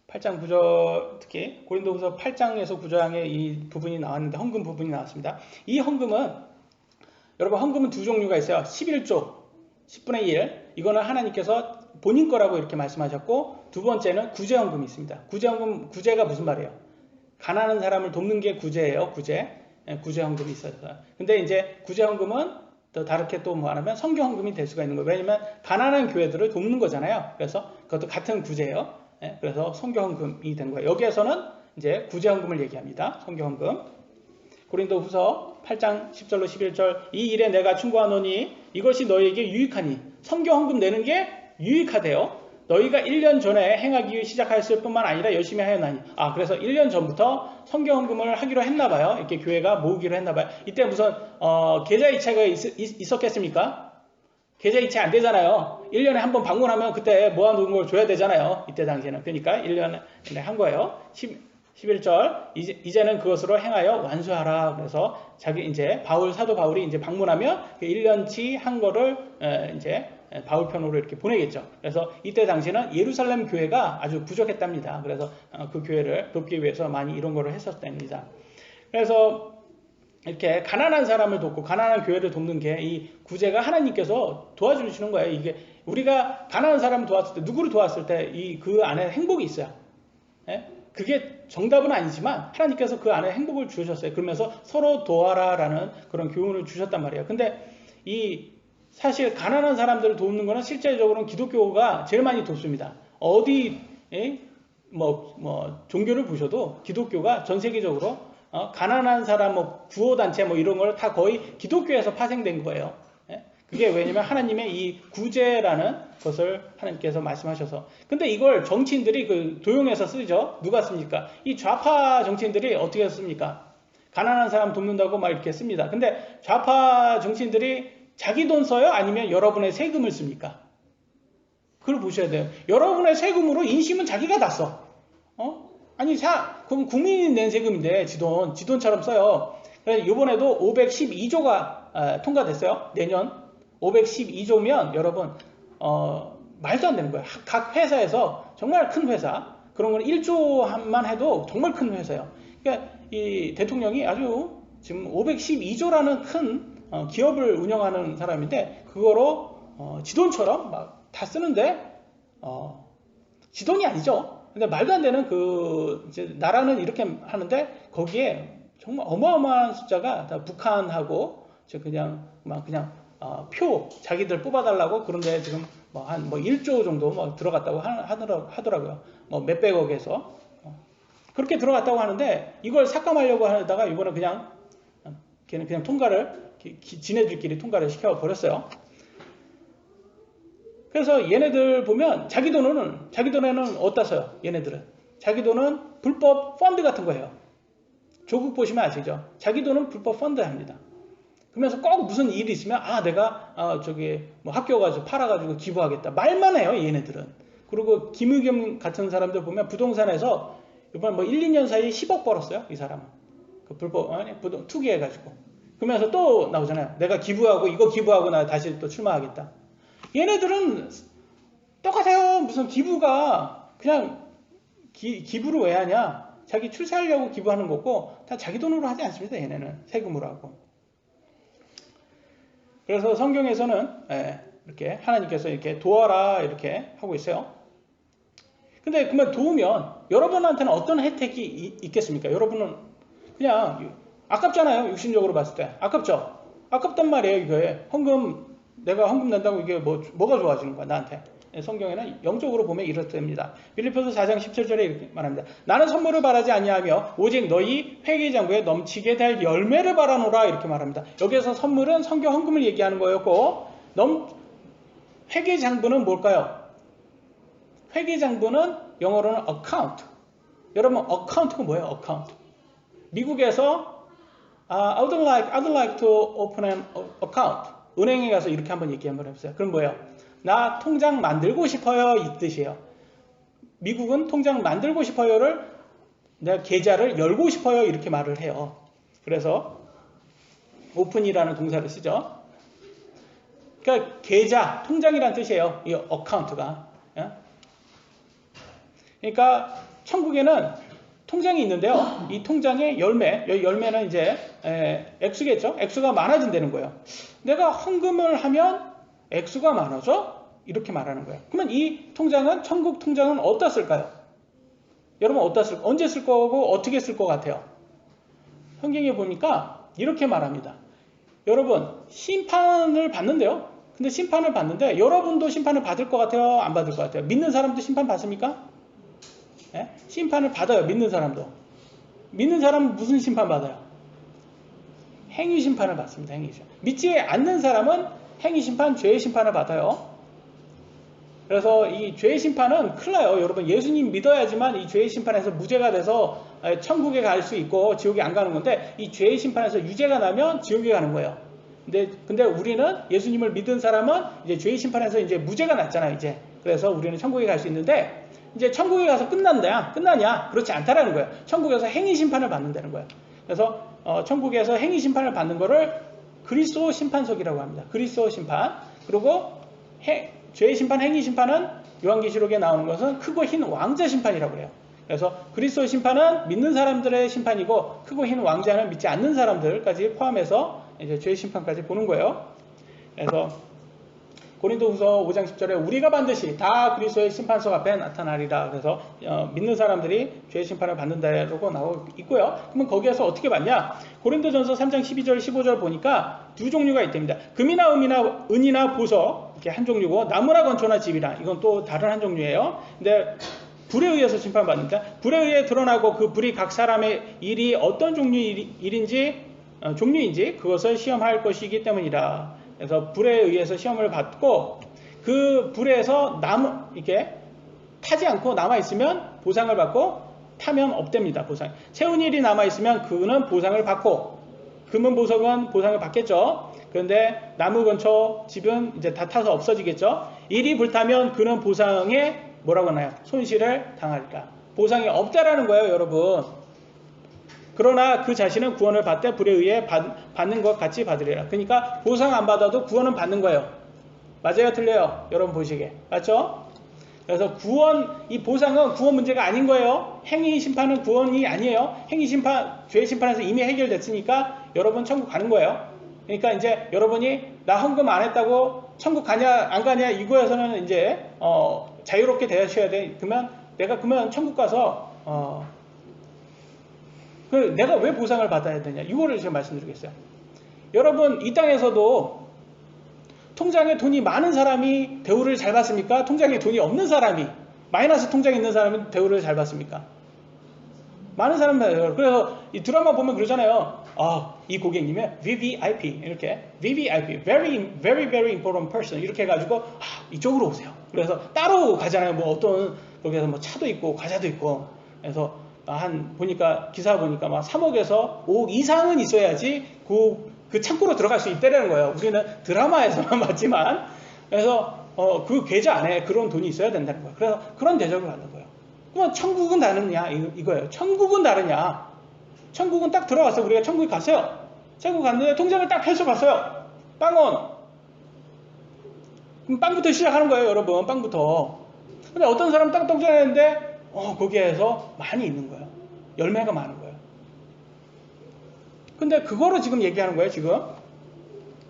8장 9절, 특히 고린도후서 8장에서 9장에 이 부분이 나왔는데 헌금 부분이 나왔습니다. 이 헌금은 여러분 헌금은 두 종류가 있어요. 11조, 10분의 1. 이거는 하나님께서 본인 거라고 이렇게 말씀하셨고 두 번째는 구제헌금이 있습니다. 구제가 무슨 말이에요? 가난한 사람을 돕는 게 구제예요. 구제헌금이 있어요. 근데 이제 구제헌금은 더 다르게 또 뭐하냐면 선교헌금이 될 수가 있는 거예요. 왜냐면 가난한 교회들을 돕는 거잖아요. 그래서 그것도 같은 구제예요. 그래서 선교헌금이 된 거예요. 여기에서는 이제 구제헌금을 얘기합니다. 선교헌금. 고린도후서 8장 10절로 11절 이 일에 내가 충고하노니 이것이 너희에게 유익하니 선교헌금 내는 게 유익하대요. 너희가 1년 전에 행하기 시작했을 뿐만 아니라 열심히 하였나니. 그래서 1년 전부터 선교헌금을 하기로 했나봐요. 이렇게 교회가 모으기로 했나봐요. 이때 무슨 계좌이체가 있었겠습니까? 계좌이체 안 되잖아요. 1년에 한 번 방문하면 그때 모아놓은 걸 줘야 되잖아요. 이때 당시에는. 그러니까 1년에 한 거예요. 11절 이제는 그것으로 행하여 완수하라. 그래서 사도 바울이 이제 방문하면 1년치 한 거를 이제 바울 편으로 이렇게 보내겠죠. 그래서 이때 당시에는 예루살렘 교회가 아주 부족했답니다. 그래서 그 교회를 돕기 위해서 많이 이런 거를 했었답니다. 그래서 이렇게 가난한 사람을 돕고 가난한 교회를 돕는 게 이 구제가 하나님께서 도와주시는 거예요. 이게 우리가 가난한 사람을 도왔을 때, 누구를 도왔을 때 그 안에 행복이 있어요. 예? 그게 정답은 아니지만 하나님께서 그 안에 행복을 주셨어요. 그러면서 서로 도와라라는 그런 교훈을 주셨단 말이에요. 근데 이 사실 가난한 사람들을 돕는 거는 실제적으로는 기독교가 제일 많이 돕습니다. 어디 종교를 보셔도 기독교가 전 세계적으로 가난한 사람 구호단체 이런 걸 다 거의 기독교에서 파생된 거예요. 예? 그게 왜냐면 하나님의 이 구제라는 것을 하나님께서 말씀하셔서. 근데 이걸 정치인들이 도용해서 쓰죠. 누가 씁니까? 이 좌파 정치인들이 어떻게 씁니까? 가난한 사람 돕는다고 막 이렇게 씁니다. 근데 좌파 정치인들이 자기 돈 써요? 아니면 여러분의 세금을 씁니까? 그걸 보셔야 돼요. 여러분의 세금으로 인심은 자기가 다 써. 아니, 그럼 국민이 낸 세금인데, 지돈처럼 써요. 그래서 이번에도 512조가 통과됐어요. 내년 512조면 여러분, 말도 안 되는 거예요. 각 회사에서 정말 큰 회사, 그런 건 1조만 해도 정말 큰 회사예요. 그러니까 이 대통령이 아주 지금 512조라는 큰 기업을 운영하는 사람인데, 그거로 지돈처럼 막 다 쓰는데, 지돈이 아니죠. 근데 말도 안 되는 이제 나라는 이렇게 하는데, 거기에 정말 어마어마한 숫자가 다 북한하고 그냥 자기들 뽑아달라고, 그런데 지금 한 1조 정도 들어갔다고 하더라고요. 몇백억에서 그렇게 들어갔다고 하는데, 이걸 삭감하려고 하다가 이번에 그냥 통과를 지네들끼리 통과를 시켜버렸어요. 그래서 얘네들 보면 자기 돈에는 어디다 써요? 얘네들은 자기 돈은 불법 펀드 같은 거예요. 조국 보시면 아시죠? 자기 돈은 불법 펀드 합니다. 그러면서 꼭 무슨 일이 있으면 내가 학교 가서 팔아가지고 기부하겠다 말만 해요, 얘네들은. 그리고 김의겸 같은 사람들 보면 부동산에서 이번 1, 2년 사이에 10억 벌었어요, 이 사람은. 투기해가지고. 그러면서 또 나오잖아요. 내가 이거 기부하고 나 다시 또 출마하겠다. 얘네들은 똑같아요. 무슨 기부가 그냥 기부를 왜 하냐? 자기 출세하려고 기부하는 거고, 다 자기 돈으로 하지 않습니다. 얘네는 세금으로 하고. 그래서 성경에서는 이렇게 하나님께서 이렇게 도와라 이렇게 하고 있어요. 근데 그러면 도우면 여러분한테는 어떤 혜택이 있겠습니까? 여러분은 그냥 아깝잖아요. 육신적으로 봤을 때 아깝죠. 아깝단 말이에요. 이거에 내가 헌금 낸다고 이게 뭐가 좋아지는 거야 나한테. 성경에는 영적으로 보면 이렇답니다. 빌립보서 4장 17절에 이렇게 말합니다. 나는 선물을 바라지 아니하며 오직 너희 회개장부에 넘치게 될 열매를 바라노라 이렇게 말합니다. 여기서 선물은 성경 헌금을 얘기하는 거였고, 회개장부는 뭘까요? 회개장부는 영어로는 account. 여러분 account가 뭐예요? account. 미국에서 I'd like to open an account. 은행에 가서 이렇게 한번 얘기 한번 해보세요. 그럼 뭐예요? 나 통장 만들고 싶어요 이 뜻이에요. 미국은 통장 만들고 싶어요를 내가 계좌를 열고 싶어요 이렇게 말을 해요. 그래서 오픈이라는 동사를 쓰죠. 그러니까 계좌, 통장이라는 뜻이에요. 이 어카운트가. 그러니까 천국에는 통장이 있는데요. 이 통장의 열매는 이제 액수겠죠. 액수가 많아진다는 거예요. 내가 헌금을 하면 액수가 많아져? 이렇게 말하는 거예요. 그러면 이 통장은, 천국 통장은 어디다 쓸까요? 여러분 언제 쓸 거고 어떻게 쓸 것 같아요? 성경에 보니까 이렇게 말합니다. 여러분 심판을 받는데요. 근데 심판을 받는데 여러분도 심판을 받을 것 같아요? 안 받을 것 같아요? 믿는 사람도 심판 받습니까? 심판을 받아요. 믿는 사람도. 믿는 사람은 무슨 심판 받아요? 행위 심판을 받습니다. 행위 심판. 믿지 않는 사람은 행위 심판, 죄의 심판을 받아요. 그래서 이 죄의 심판은 큰일 나요. 여러분 예수님 믿어야지만 이 죄의 심판에서 무죄가 돼서 천국에 갈 수 있고 지옥에 안 가는 건데, 이 죄의 심판에서 유죄가 나면 지옥에 가는 거예요. 근데 우리는 예수님을 믿은 사람은 이제 죄의 심판에서 이제 무죄가 났잖아요. 이제. 그래서 우리는 천국에 갈 수 있는데, 이제 천국에 가서 끝나냐? 그렇지 않다라는 거예요. 천국에서 행위 심판을 받는다는 거예요. 그래서 천국에서 행위 심판을 받는 거를 그리스도 심판석이라고 합니다. 그리스도 심판. 그리고 죄의 심판, 행위 심판은 요한계시록에 나오는 것은 크고 흰 왕자 심판이라고 해요. 그래서 그리스도의 심판은 믿는 사람들의 심판이고 크고 흰 왕자는 믿지 않는 사람들까지 포함해서 이제 죄의 심판까지 보는 거예요. 그래서 고린도후서 5장 10절에 우리가 반드시 다 그리스도의 심판석 앞에 나타나리라. 그래서 믿는 사람들이 죄의 심판을 받는다라고 나오고 있고요. 그러면 거기에서 어떻게 받냐? 고린도전서 3장 12절 15절 보니까 두 종류가 있답니다. 금이나 은이나 보석 이렇게 한 종류고 나무나 건초나 집이나 이건 또 다른 한 종류예요. 근데 불에 의해서 심판받는다. 불에 의해 드러나고 그 불이 각 사람의 일이 어떤 종류의 종류인지 그것을 시험할 것이기 때문이라. 그래서 불에 의해서 시험을 받고 그 불에서 이렇게 타지 않고 남아있으면 보상을 받고 타면 없답니다. 보상. 세운 일이 남아있으면 그는 보상을 받고 금은 보석은 보상을 받겠죠. 그런데 나무 건초 집은 이제 다 타서 없어지겠죠. 일이 불타면 그는 보상에 뭐라고 하나요? 손실을 당하리라. 보상이 없다라는 거예요, 여러분. 그러나 그 자신은 구원을 받되 불에 의해 받는 것 같이 받으리라. 그러니까 보상 안 받아도 구원은 받는 거예요. 맞아요? 틀려요? 여러분 보시기에. 맞죠? 그래서 이 보상은 구원 문제가 아닌 거예요. 행위 심판은 구원이 아니에요. 행위 심판, 죄의 심판에서 이미 해결됐으니까 여러분 천국 가는 거예요. 그러니까 이제 여러분이 나 헌금 안 했다고 천국 가냐 안 가냐 이거에서는 이제 자유롭게 대하셔야 돼. 그러면 천국 가서 내가 왜 보상을 받아야 되냐? 이거를 제가 말씀드리겠어요. 여러분, 이 땅에서도 통장에 돈이 많은 사람이 대우를 잘 받습니까? 통장에 돈이 없는 사람이, 마이너스 통장에 있는 사람이 대우를 잘 받습니까? 많은 사람들. 그래서 이 드라마 보면 그러잖아요. 이 고객님의 VVIP, 이렇게. VVIP, very, very, very important person. 이렇게 해가지고, 이쪽으로 오세요. 그래서 따로 가잖아요. 뭐 어떤, 거기에서 뭐 차도 있고, 과자도 있고. 그래서 보니까 기사 보니까 막 3억에서 5억 이상은 있어야지 그 창고로 들어갈 수 있다는 거예요. 우리는 드라마에서만 봤지만. 그래서 그 계좌 안에 그런 돈이 있어야 된다는 거예요. 그래서 그런 대접을 받는 거예요. 그러면 천국은 다르냐 이거예요. 천국은 다르냐? 천국은 딱 들어갔어요. 우리가 천국에 갔어요. 천국 갔는데 통장을 딱 펼쳐봤어요. 빵원. 그럼 빵부터 시작하는 거예요, 여러분. 빵부터. 근데 어떤 사람 딱 통장했는데 거기에서 많이 있는 거예요. 열매가 많은 거예요. 근데 그거로 지금 얘기하는 거예요, 지금.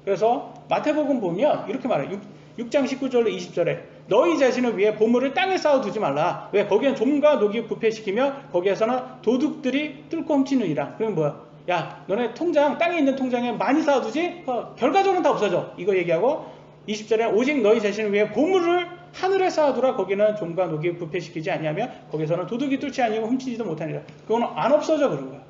그래서 마태복음 보면 이렇게 말해요. 6장 19절로 20절에 너희 자신을 위해 보물을 땅에 쌓아두지 말라. 왜? 거기엔 좀과 녹이 부패시키며 거기에서는 도둑들이 뚫고 훔치느니라. 그러면 뭐야? 야, 너네 땅에 있는 통장에 많이 쌓아두지? 결과적으로는 다 없어져. 이거 얘기하고 20절에 오직 너희 자신을 위해 보물을 하늘에 쌓아두라. 거기는 좀과 녹이 부패시키지 아니하며 거기서는 도둑이 뚫지 아니하고 훔치지도 못하니라. 그거는 안 없어져 그런 거야.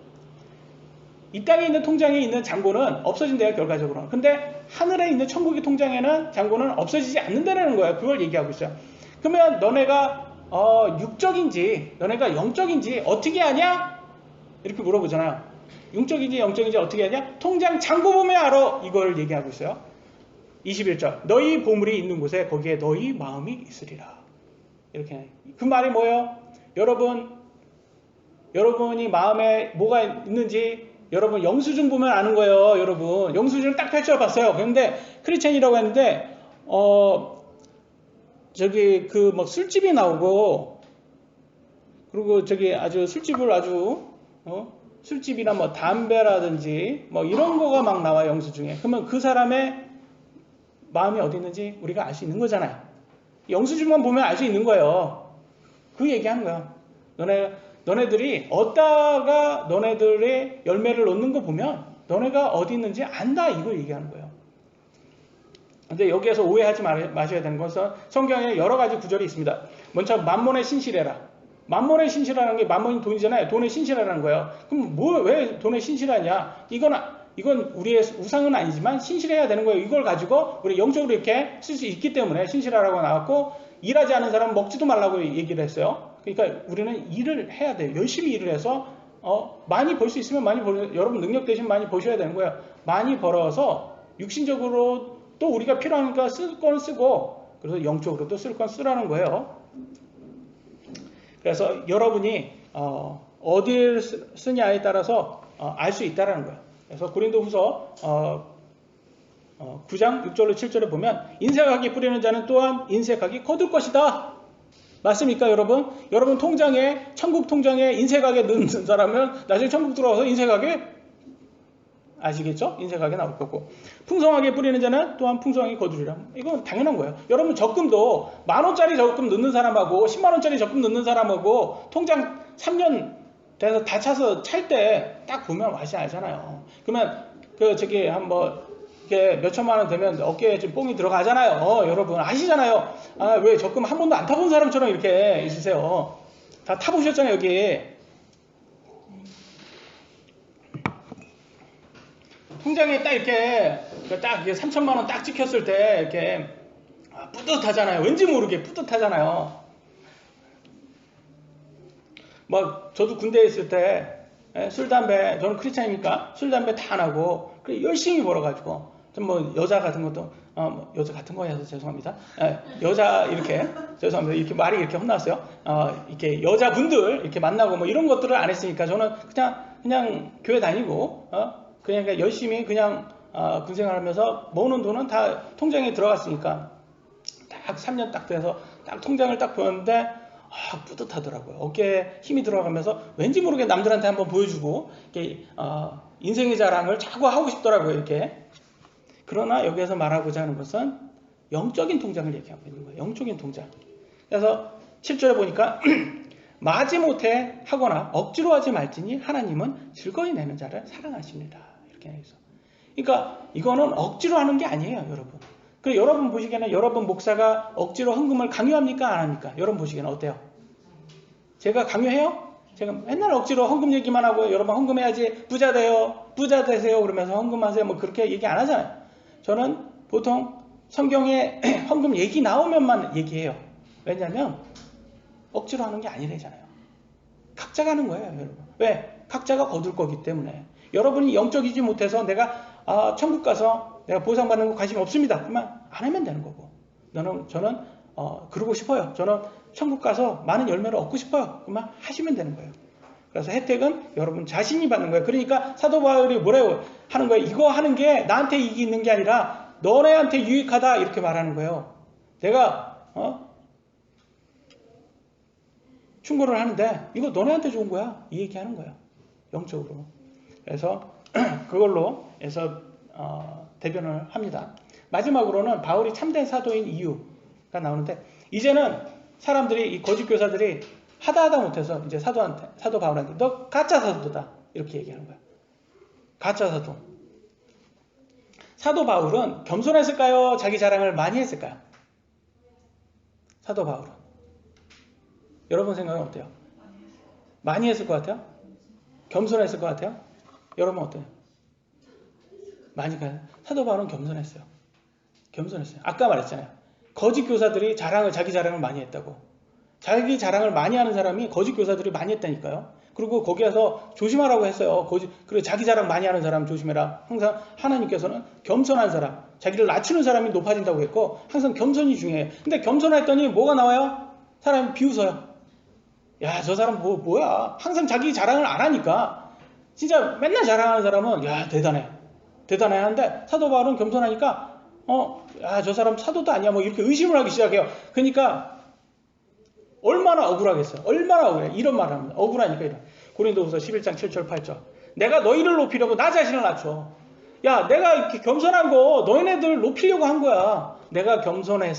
이 땅에 있는 통장에 있는 잔고는 없어진대요, 결과적으로는. 근데 하늘에 있는 천국의 통장에는 잔고는 없어지지 않는다는 거예요. 그걸 얘기하고 있어요. 그러면 너네가 육적인지 너네가 영적인지 어떻게 하냐? 이렇게 물어보잖아요. 육적인지 영적인지 어떻게 하냐? 통장 잔고 보면 알아. 이걸 얘기하고 있어요. 21절 너희 보물이 있는 곳에 거기에 너희 마음이 있으리라. 이렇게. 그 말이 뭐예요? 여러분이 마음에 뭐가 있는지 여러분 영수증 보면 아는 거예요. 여러분 영수증을 딱 펼쳐봤어요. 그런데 크리스천이라고 했는데 저기 그 막 술집이 나오고 그리고 저기 아주 술집을 술집이나 뭐 담배라든지 뭐 이런 거가 막 나와 영수증에. 그러면 그 사람의 마음이 어디 있는지 우리가 알 수 있는 거잖아요. 영수증만 보면 알 수 있는 거예요. 그 얘기하는 거야. 너네들이 얻다가 너네들의 열매를 얻는 거 보면 너네가 어디 있는지 안다. 이걸 얘기하는 거예요. 근데 여기에서 오해하지 마셔야 되는 것은 성경에 여러 가지 구절이 있습니다. 먼저 만몬에 신실해라. 만몬에 신실하는 게 만몬이 돈이잖아요. 돈에 신실하라는 거예요. 그럼 왜 돈에 신실하냐? 이건 우리의 우상은 아니지만 신실해야 되는 거예요. 이걸 가지고 우리 영적으로 이렇게 쓸 수 있기 때문에 신실하라고 나왔고 일하지 않은 사람은 먹지도 말라고 얘기를 했어요. 그러니까 우리는 일을 해야 돼요. 열심히 일을 해서 많이 벌 수 있으면 여러분 능력 되시면 많이 버셔야 되는 거예요. 많이 벌어서 육신적으로 또 우리가 필요하니까 쓸 건 쓰고 그래서 영적으로도 쓸 건 쓰라는 거예요. 그래서 여러분이 어디를 쓰냐에 따라서 알 수 있다는 거예요. 그래서 고린도후서 9장 6절로 7절에 보면 인색하게 뿌리는 자는 또한 인색하게 거둘 것이다. 맞습니까, 여러분? 여러분 통장에, 천국 통장에 인쇄가게 넣는 사람은 나중에 천국 들어와서 인쇄가게 아시겠죠? 인쇄가게 나올 거고. 풍성하게 뿌리는 자는 또한 풍성하게 거두리라. 이건 당연한 거예요. 여러분 적금도 10,000원짜리 적금 넣는 사람하고 10만원짜리 적금 넣는 사람하고 통장 3년 돼서 다 차서 찰 때 딱 보면 맛이 알잖아요. 그러면 한번 이렇게 몇 천만 원 되면 어깨에 좀 뽕이 들어가잖아요. 여러분 아시잖아요. 아, 왜 적금 한 번도 안 타본 사람처럼 이렇게 있으세요. 다 타보셨잖아요, 여기. 통장에 딱 이렇게 3천만 원 딱 찍혔을 때 이렇게 뿌듯하잖아요. 왠지 모르게 뿌듯하잖아요. 뭐 저도 군대에 있을 때 술, 담배, 저는 크리스찬이니까 술, 담배 다 안 하고 열심히 벌어가지고 좀 뭐 여자 같은 것도 여자 같은 거여서 죄송합니다. 여자 이렇게 죄송합니다. 이렇게 말이 이렇게 혼났어요. 이렇게 여자분들 이렇게 만나고 뭐 이런 것들을 안 했으니까 저는 그냥 교회 다니고 그냥 열심히 그냥 군생활하면서 모으는 돈은 다 통장에 들어갔으니까 딱 3년 딱 돼서 딱 통장을 딱 보는데 뿌듯하더라고요. 어깨에 힘이 들어가면서 왠지 모르게 남들한테 한번 보여주고 이렇게 인생의 자랑을 자꾸 하고 싶더라고요. 이렇게. 그러나 여기에서 말하고자 하는 것은 영적인 통장을 얘기하고 있는 거예요. 영적인 통장. 그래서 7절에 보니까 마지못해 하거나 억지로 하지 말지니 하나님은 즐거이 내는 자를 사랑하십니다. 이렇게 해서. 그러니까 이거는 억지로 하는 게 아니에요, 여러분. 그리고 여러분 보시기에는 여러분 목사가 억지로 헌금을 강요합니까? 안 합니까? 여러분 보시기에는 어때요? 제가 강요해요? 제가 맨날 억지로 헌금 얘기만 하고 여러분 헌금해야지 부자 돼요, 부자 되세요 그러면서 헌금하세요 뭐 그렇게 얘기 안 하잖아요. 저는 보통 성경에 헌금 얘기 나오면만 얘기해요. 왜냐하면 억지로 하는 게 아니래잖아요. 각자가 하는 거예요, 여러분. 왜? 각자가 거둘 거기 때문에. 여러분이 영적이지 못해서 내가 천국 가서 내가 보상받는 거 관심 없습니다. 그러면 안 하면 되는 거고. 저는 그러고 싶어요. 저는 천국 가서 많은 열매를 얻고 싶어요. 그러면 하시면 되는 거예요. 그래서 혜택은 여러분 자신이 받는 거예요. 그러니까 사도 바울이 뭐라고 하는 거예요? 이거 하는 게 나한테 이익이 있는 게 아니라 너네한테 유익하다 이렇게 말하는 거예요. 내가 충고를 하는데 이거 너네한테 좋은 거야. 이 얘기하는 거예요. 영적으로. 그래서 그걸로 해서 대변을 합니다. 마지막으로는 바울이 참된 사도인 이유가 나오는데 이제는 사람들이 이 거짓 교사들이 하다 못해서 이제 사도 바울한테 너 가짜 사도다 이렇게 얘기하는 거야. 가짜 사도. 사도 바울은 겸손했을까요? 자기 자랑을 많이 했을까요? 사도 바울은. 여러분 생각은 어때요? 많이 했을 것 같아요? 겸손했을 것 같아요? 여러분 어때요? 많이 가요. 사도 바울은 겸손했어요. 겸손했어요. 아까 말했잖아요. 거짓 교사들이 자기 자랑을 많이 했다고. 자기 자랑을 많이 하는 사람이 거짓 교사들이 많이 했다니까요. 그리고 거기에서 조심하라고 했어요. 그리고 자기 자랑 많이 하는 사람 조심해라. 항상 하나님께서는 겸손한 사람, 자기를 낮추는 사람이 높아진다고 했고 항상 겸손이 중요해요. 근데 겸손했더니 뭐가 나와요? 사람이 비웃어요. 야, 저 사람 뭐야? 항상 자기 자랑을 안 하니까 진짜 맨날 자랑하는 사람은 야, 대단해 하는데 사도 바울은 겸손하니까 야, 저 사람 사도도 아니야 뭐 이렇게 의심을 하기 시작해요. 그러니까 얼마나 억울하겠어요. 얼마나 억울해. 이런 말을 합니다. 억울하니까 이런. 고린도후서 11장 7절 8절. 내가 너희를 높이려고 나 자신을 낮춰. 야, 내가 이렇게 겸손한 거 너희네들 높이려고 한 거야. 내가 겸손을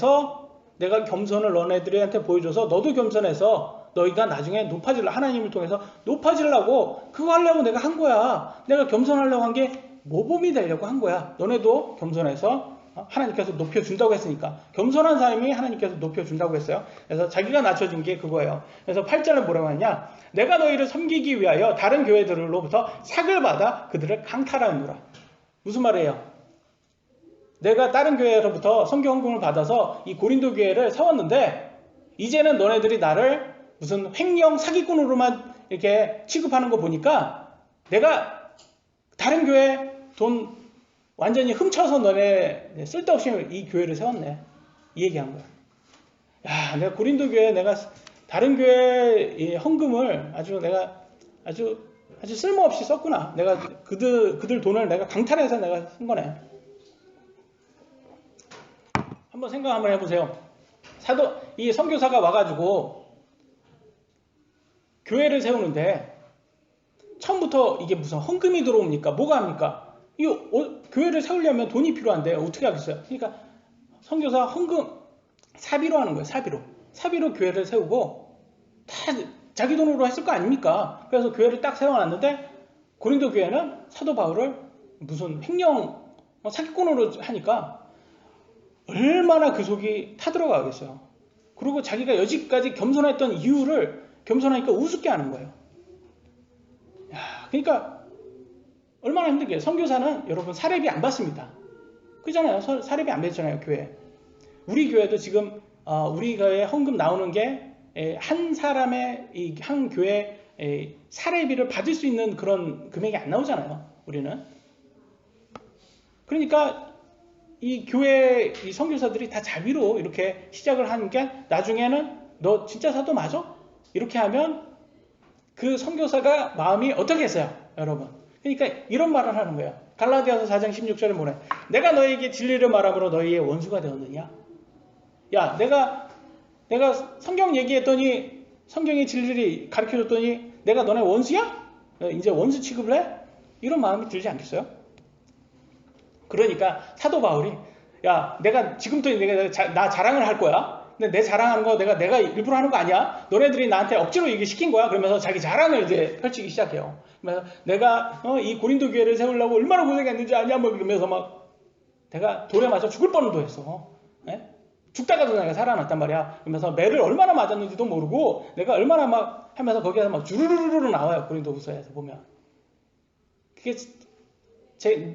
너네들한테 보여줘서 너도 겸손해서 너희가 나중에 하나님을 통해서 높아지려고 그거 하려고 내가 한 거야. 내가 겸손하려고 한 게 모범이 되려고 한 거야. 너네도 겸손해서 하나님께서 높여준다고 했으니까 겸손한 사람이 하나님께서 높여준다고 했어요. 그래서 자기가 낮춰진 게 그거예요. 그래서 8절에 뭐라고 하냐, 내가 너희를 섬기기 위하여 다른 교회들로부터 삭을 받아 그들을 강탈하노라. 무슨 말이에요? 내가 다른 교회로부터 선교 헌금을 받아서 이 고린도 교회를 세웠는데 이제는 너네들이 나를 무슨 횡령 사기꾼으로만 이렇게 취급하는 거 보니까 내가 다른 교회 돈 완전히 훔쳐서 너네 쓸데없이 이 교회를 세웠네. 이 얘기한 거야. 야, 내가 고린도 교회 내가 다른 교회 헌금을 아주 쓸모없이 썼구나. 내가 그들 돈을 내가 강탈해서 내가 쓴 거네. 한번 생각 한번 해보세요. 이 선교사가 와가지고 교회를 세우는데 처음부터 이게 무슨 헌금이 들어옵니까? 뭐가 합니까? 교회를 세우려면 돈이 필요한데 어떻게 하겠어요? 그러니까 선교사 헌금 사비로 하는 거예요. 사비로 교회를 세우고 다 자기 돈으로 했을 거 아닙니까? 그래서 교회를 딱 세워놨는데 고린도 교회는 사도 바울을 무슨 횡령 사기꾼으로 하니까 얼마나 그 속이 타들어가겠어요. 그리고 자기가 여지까지 겸손했던 이유를 겸손하니까 우습게 하는 거예요. 그러니까 얼마나 힘들게요. 선교사는 여러분 사례비 안 받습니다. 그잖아요. 사례비 안 받잖아요. 교회. 우리 교회도 지금 우리 교회 헌금 나오는 게 한 사람의 한 교회 사례비를 받을 수 있는 그런 금액이 안 나오잖아요. 우리는. 그러니까 이 교회 이 선교사들이 다 자비로 이렇게 시작을 하는 게 나중에는 너 진짜 사도 맞아? 이렇게 하면 그 선교사가 마음이 어떻겠어요, 여러분? 그러니까 이런 말을 하는 거예요. 갈라디아서 4장 16절에 뭐래? 내가 너에게 진리를 말함으로 너희의 원수가 되었느냐? 야, 내가 성경 얘기했더니 성경의 진리를 가르쳐줬더니 내가 너네 원수야? 이제 원수 취급을 해? 이런 마음이 들지 않겠어요? 그러니까 사도 바울이 야, 내가 지금부터 나 자랑을 할 거야. 근데 내 자랑하는 거 내가 일부러 하는 거 아니야? 너네들이 나한테 억지로 이게 시킨 거야. 그러면서 자기 자랑을 이제 펼치기 시작해요. 그래서 내가 이 고린도 교회를 세우려고 얼마나 고생했는지 아냐? 뭐 이러면서 막 내가 돌에 맞아 죽을 뻔도 했어. 네? 죽다가도 내가 살아났단 말이야. 그러면서 매를 얼마나 맞았는지도 모르고 내가 얼마나 막 하면서 거기에서 막 주르르르르 나와요. 고린도후서에서 보면. 그게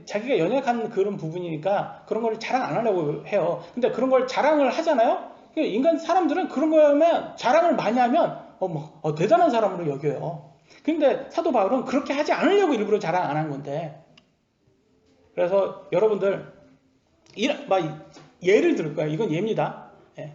자기가 연약한 그런 부분이니까 그런 걸 자랑 안 하려고 해요. 근데 그런 걸 자랑을 하잖아요. 인간 사람들은 그런 거면 자랑을 많이 하면 대단한 사람으로 여겨요. 근데 사도 바울은 그렇게 하지 않으려고 일부러 자랑 안 한 건데. 그래서 여러분들 예를 들 거예요. 이건 예입니다.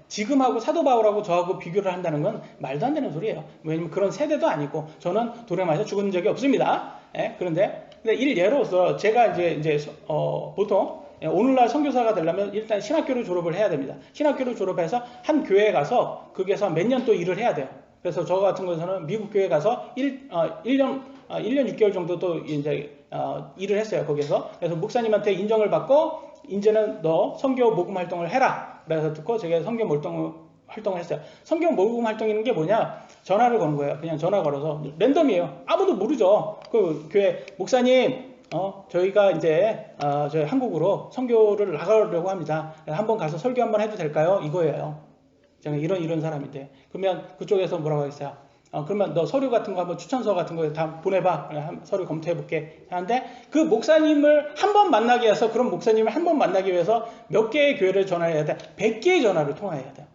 지금하고 사도 바울하고 저하고 비교를 한다는 건 말도 안 되는 소리예요. 왜냐면 그런 세대도 아니고 저는 돌에 맞아 죽은 적이 없습니다. 그런데 일예로서 제가 이제 보통 오늘날 선교사가 되려면 일단 신학교를 졸업을 해야 됩니다. 신학교를 졸업해서 한 교회에 가서 거기에서 몇 년 또 일을 해야 돼요. 그래서 저 같은 것은 미국 교회에 가서 1년 6개월 정도 또 이제 일을 했어요. 거기에서. 그래서 목사님한테 인정을 받고 이제는 너 선교 모금 활동을 해라. 그래서 듣고 제가 선교 활동을 했어요. 선교 모금 활동이라는 게 뭐냐? 전화를 거는 거예요. 그냥 전화 걸어서 랜덤이에요. 아무도 모르죠. 그 교회 목사님 저희가 이제 저희 한국으로 선교를 나가려고 합니다. 한번 가서 설교 한번 해도 될까요? 이거예요. 제가 이런 사람인데 그러면 그쪽에서 뭐라고 했어요? 그러면 너 서류 같은 거 한번 추천서 같은 거 다 보내봐. 서류 검토해볼게. 하는데 그 목사님을 한 번 만나기 위해서 그런 목사님을 한 번 만나기 위해서 몇 개의 교회를 전화해야 돼? 100개의 전화를 통화해야 돼요.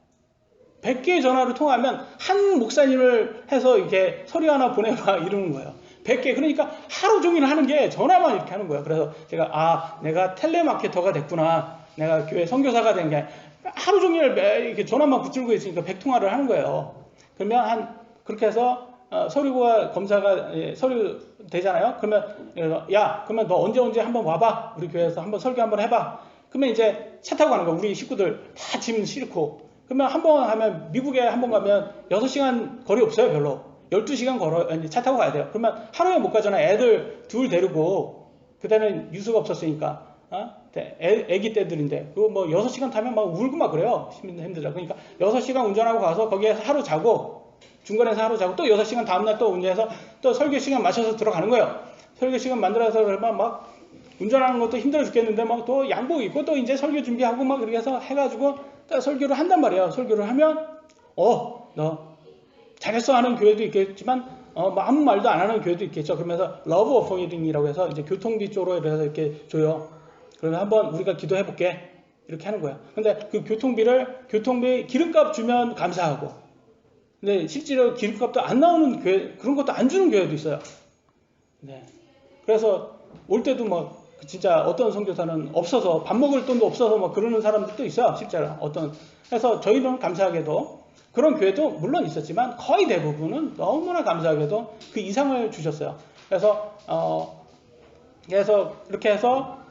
100개의 전화를 통화하면 한 목사님을 해서 이렇게 서류 하나 보내봐 이러는 거예요. 100개. 그러니까 하루 종일 하는 게 전화만 이렇게 하는 거예요. 그래서 제가 내가 텔레마케터가 됐구나. 내가 교회 선교사가 된 게 하루 종일 이렇게 전화만 붙들고 있으니까 100통화를 하는 거예요. 그러면 그렇게 해서 서류가 검사가 서류 되잖아요. 그러면 그러면 너 언제 한번 와봐. 우리 교회에서 한번 설교 한번 해봐. 그러면 이제 차 타고 가는 거야. 우리 식구들 다 짐 싣고. 그러면 한번 하면 미국에 한번 가면 6시간 거리 없어요. 별로. 12시간 차 타고 가야 돼요. 그러면 하루에 못 가잖아요. 애들 둘 데리고. 그때는 뉴스가 없었으니까. 애기 때들인데 그거 6시간 타면 막 울고 막 그래요. 힘들죠. 그러니까 6시간 운전하고 가서 거기에서 하루 자고 중간에서 하루 자고 또 6시간 다음날 또 운전해서 또 설교 시간 맞춰서 들어가는 거예요. 설교 시간 만들어서 그러면 막 운전하는 것도 힘들어 죽겠는데 막 또 양복 입고 또 이제 설교 준비하고 막 그렇게 해서 해가지고 또 설교를 한단 말이에요. 설교를 하면 너 잘했어 하는 교회도 있겠지만 아무 말도 안 하는 교회도 있겠죠. 그러면서 러브 오퍼링이라고 해서 이제 교통비 쪽으로 이래서 이렇게 줘요. 그러면 한번 우리가 기도해 볼게. 이렇게 하는 거야. 근데 그 교통비 기름값 주면 감사하고. 근데 실제로 기름값도 안 나오는 교회, 그런 것도 안 주는 교회도 있어요. 네. 그래서 올 때도 진짜 어떤 선교사는 없어서 밥 먹을 돈도 없어서 그러는 사람들도 있어요. 실제로 그래서 저희는 감사하게도 그런 교회도 물론 있었지만 거의 대부분은 너무나 감사하게도 그 이상을 주셨어요. 그래서 이렇게 해서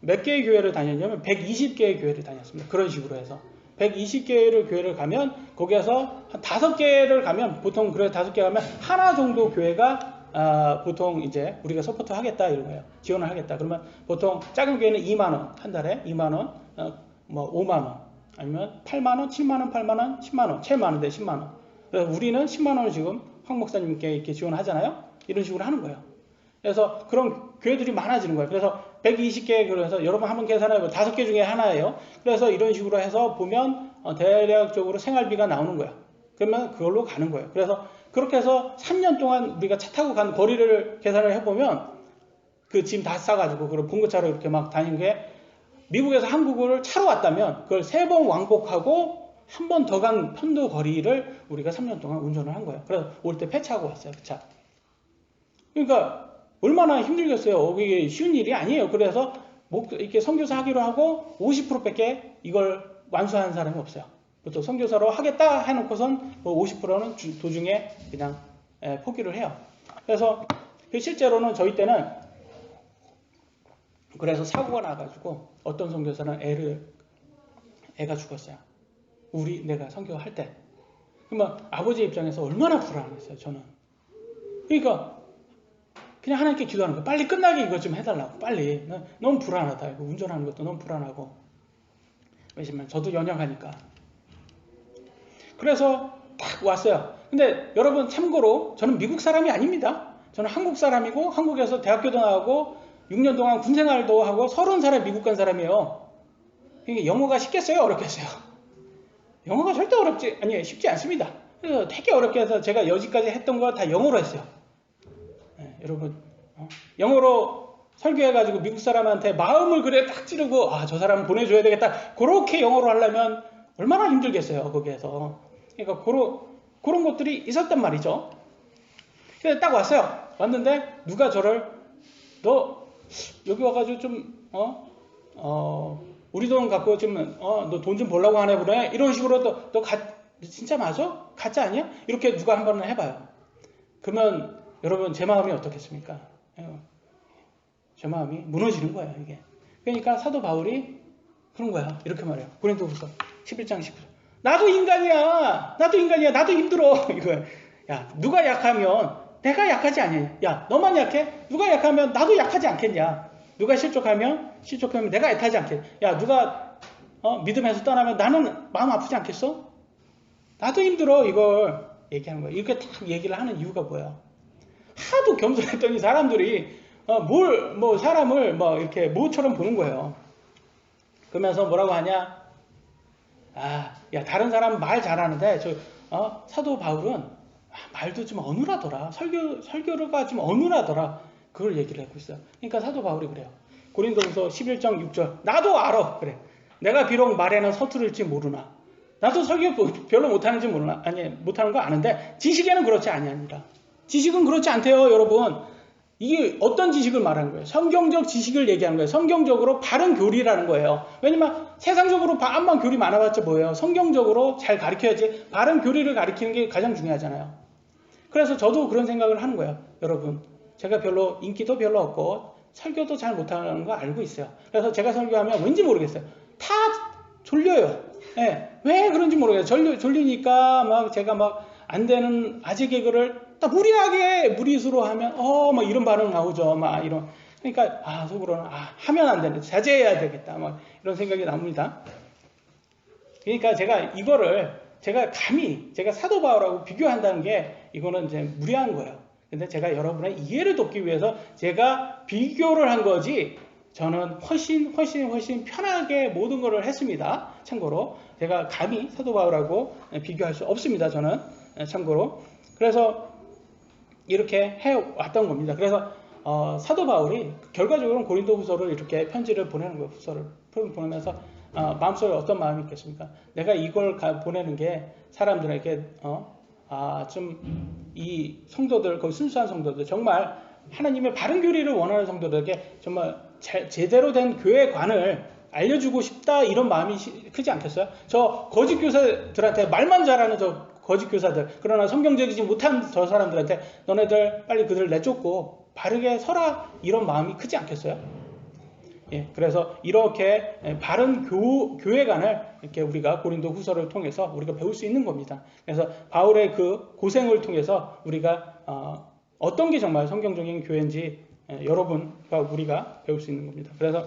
몇 개의 교회를 다녔냐면 120개의 교회를 다녔습니다. 그런 식으로 해서. 120개를 교회를 가면 거기에서 한 5개를 가면 보통 그래 5개 가면 하나 정도 교회가 보통 이제 우리가 서포트 하겠다 이런 거예요. 지원을 하겠다. 그러면 보통 작은 교회는 2만 원, 한 달에 2만 원, 뭐 5만 원, 아니면 8만 원, 7만 원, 8만 원, 10만 원, 제일 많은데 10만 원. 그래서 우리는 10만 원을 지금 황 목사님께 이렇게 지원하잖아요. 이런 식으로 하는 거예요. 그래서 그런 교회들이 많아지는 거예요. 그래서 120개, 그래서 여러분 한번 계산해보면 5개 중에 하나예요. 그래서 이런 식으로 해서 보면 대략적으로 생활비가 나오는 거예요. 그러면 그걸로 가는 거예요. 그래서 그렇게 해서 3년 동안 우리가 차 타고 간 거리를 계산을 해보면 그 짐 다 싸가지고 그걸 봉고차로 이렇게 막 다니는 게 미국에서 한국을 차로 왔다면 그걸 3번 왕복하고 한 번 더 간 편도 거리를 우리가 3년 동안 운전을 한 거예요. 그래서 올 때 폐차하고 왔어요. 그 차. 그러니까 얼마나 힘들겠어요. 이게 쉬운 일이 아니에요. 그래서 이렇게 선교사 하기로 하고 50%밖에 이걸 완수하는 사람이 없어요. 보통 선교사로 하겠다 해놓고선 50%는 도중에 그냥 포기를 해요. 그래서 실제로는 저희 때는 그래서 사고가 나가지고 어떤 선교사는 애가 죽었어요. 내가 선교할 때. 그러면 아버지 입장에서 얼마나 불안했어요. 저는. 그러니까 그냥 하나님께 기도하는 거예요. 빨리 끝나게 이거 좀 해달라고. 빨리. 너무 불안하다. 이거 운전하는 것도 너무 불안하고. 왜냐면 저도 연약하니까. 그래서 딱 왔어요. 근데 여러분 참고로 저는 미국 사람이 아닙니다. 저는 한국 사람이고 한국에서 대학교도 나오고 6년 동안 군생활도 하고 30살에 미국 간 사람이에요. 그러니까 영어가 쉽겠어요? 어렵겠어요? 영어가 절대 쉽지 않습니다. 그래서 되게 어렵게 해서 제가 여지까지 했던 거 다 영어로 했어요. 여러분 영어로 설교해가지고 미국 사람한테 마음을 그래 딱 찌르고 저 사람 보내줘야 되겠다 그렇게 영어로 하려면 얼마나 힘들겠어요 거기에서. 그러니까 그런 것들이 있었단 말이죠. 그래서 딱 왔어요. 왔는데 누가 저를 너 여기 와가지고 좀 우리 돈 갖고 좀 너 돈 좀 벌라고 하네 보네 이런 식으로 너 진짜 맞아? 가짜 아니야? 이렇게 누가 한 번은 해봐요. 그러면 여러분 제 마음이 어떻겠습니까? 제 마음이 무너지는 거예요 이게. 그러니까 사도 바울이 그런 거야. 이렇게 말해요. 고린도후서 11장 19절. 나도 인간이야. 나도 힘들어. 이거야. 야, 누가 약하면 내가 약하지 않냐. 야, 너만 약해? 누가 약하면 나도 약하지 않겠냐. 누가 실족하면 내가 애타지 않겠냐. 야, 누가 믿음에서 떠나면 나는 마음 아프지 않겠어? 나도 힘들어. 이걸 얘기하는 거야. 이렇게 딱 얘기를 하는 이유가 뭐야? 하도 겸손했더니 사람들이 사람을 이렇게 모처럼 보는 거예요. 그러면서 뭐라고 하냐? 야, 다른 사람 말 잘하는데 사도 바울은 말도 좀 어눌하더라. 설교가 좀 어눌하더라. 그걸 얘기를 하고 있어요. 그러니까 사도 바울이 그래요. 고린도후서 11장 6절. 나도 알아. 그래. 내가 비록 말에는 서투를지 모르나. 나도 설교 별로 못하는지 모르나. 아니, 못하는 거 아는데 지식에는 그렇지 아니하니라. 지식은 그렇지 않대요, 여러분. 이게 어떤 지식을 말하는 거예요? 성경적 지식을 얘기하는 거예요. 성경적으로 바른 교리라는 거예요. 왜냐면 세상적으로 암만 교리 많아봤자 뭐예요? 성경적으로 잘 가르쳐야지 바른 교리를 가르치는 게 가장 중요하잖아요. 그래서 저도 그런 생각을 하는 거예요. 여러분, 제가 별로 인기도 별로 없고 설교도 잘 못하는 거 알고 있어요. 그래서 제가 설교하면 왠지 모르겠어요. 다 졸려요. 왜 그런지 모르겠어요. 졸리니까 제가 안 되는 아재 개그를 딱 무리하게 무리수로 하면 이런 반응 나오죠. 그러니까 속으로는 하면 안 되는데 자제해야 되겠다. 이런 생각이 납니다. 그러니까 제가 감히 사도 바울하고 비교한다는 게 이거는 이제 무리한 거예요. 근데 제가 여러분의 이해를 돕기 위해서 제가 비교를 한 거지 저는 훨씬 편하게 모든 것을 했습니다. 참고로 제가 감히 사도 바울하고 비교할 수 없습니다. 저는 참고로. 그래서 이렇게 해왔던 겁니다. 그래서 사도 바울이 결과적으로는 고린도후서를 이렇게 편지를 보내는 거예요. 후서를 보내면서 마음속에 어떤 마음이 있겠습니까? 내가 이걸 보내는 게 사람들에게 좀 이 성도들, 거의 순수한 성도들, 정말 하나님의 바른 교리를 원하는 성도들에게 정말 제대로 된 교회관을 알려주고 싶다 이런 마음이 크지 않겠어요? 저 거짓 교사들한테 말만 잘하는 저 거짓 교사들, 그러나 성경적이지 못한 저 사람들한테 너네들 빨리 그들 내쫓고 바르게 서라 이런 마음이 크지 않겠어요? 그래서 이렇게 바른 교회관을 이렇게 우리가 고린도 후서를 통해서 우리가 배울 수 있는 겁니다. 그래서 바울의 그 고생을 통해서 우리가 어떤 게 정말 성경적인 교회인지 여러분과 우리가 배울 수 있는 겁니다. 그래서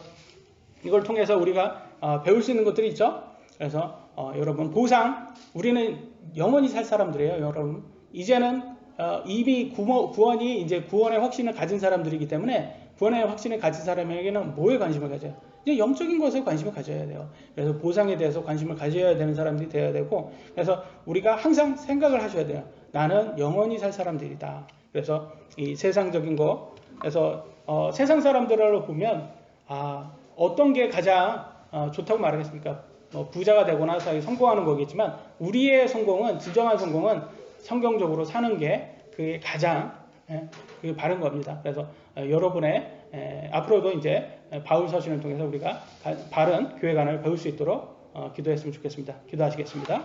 이걸 통해서 우리가 배울 수 있는 것들이 있죠. 그래서 여러분 보상, 우리는 영원히 살 사람들이에요. 여러분 이제는 이미 구원이 이제 구원의 확신을 가진 사람들이기 때문에 구원의 확신을 가진 사람에게는 뭐에 관심을 가져요? 이제 영적인 것에 관심을 가져야 돼요. 그래서 보상에 대해서 관심을 가져야 되는 사람들이 되어야 되고, 그래서 우리가 항상 생각을 하셔야 돼요. 나는 영원히 살 사람들이다. 그래서 이 세상적인 거, 그래서 세상 사람들로 보면 어떤 게 가장 좋다고 말하겠습니까? 부자가 되거나 성공하는 거겠지만 우리의 성공은, 진정한 성공은 성경적으로 사는 게 그게 가장 그게 바른 겁니다. 그래서 여러분의 앞으로도 이제 바울 서신을 통해서 우리가 바른 교회관을 배울 수 있도록 기도했으면 좋겠습니다. 기도하시겠습니다.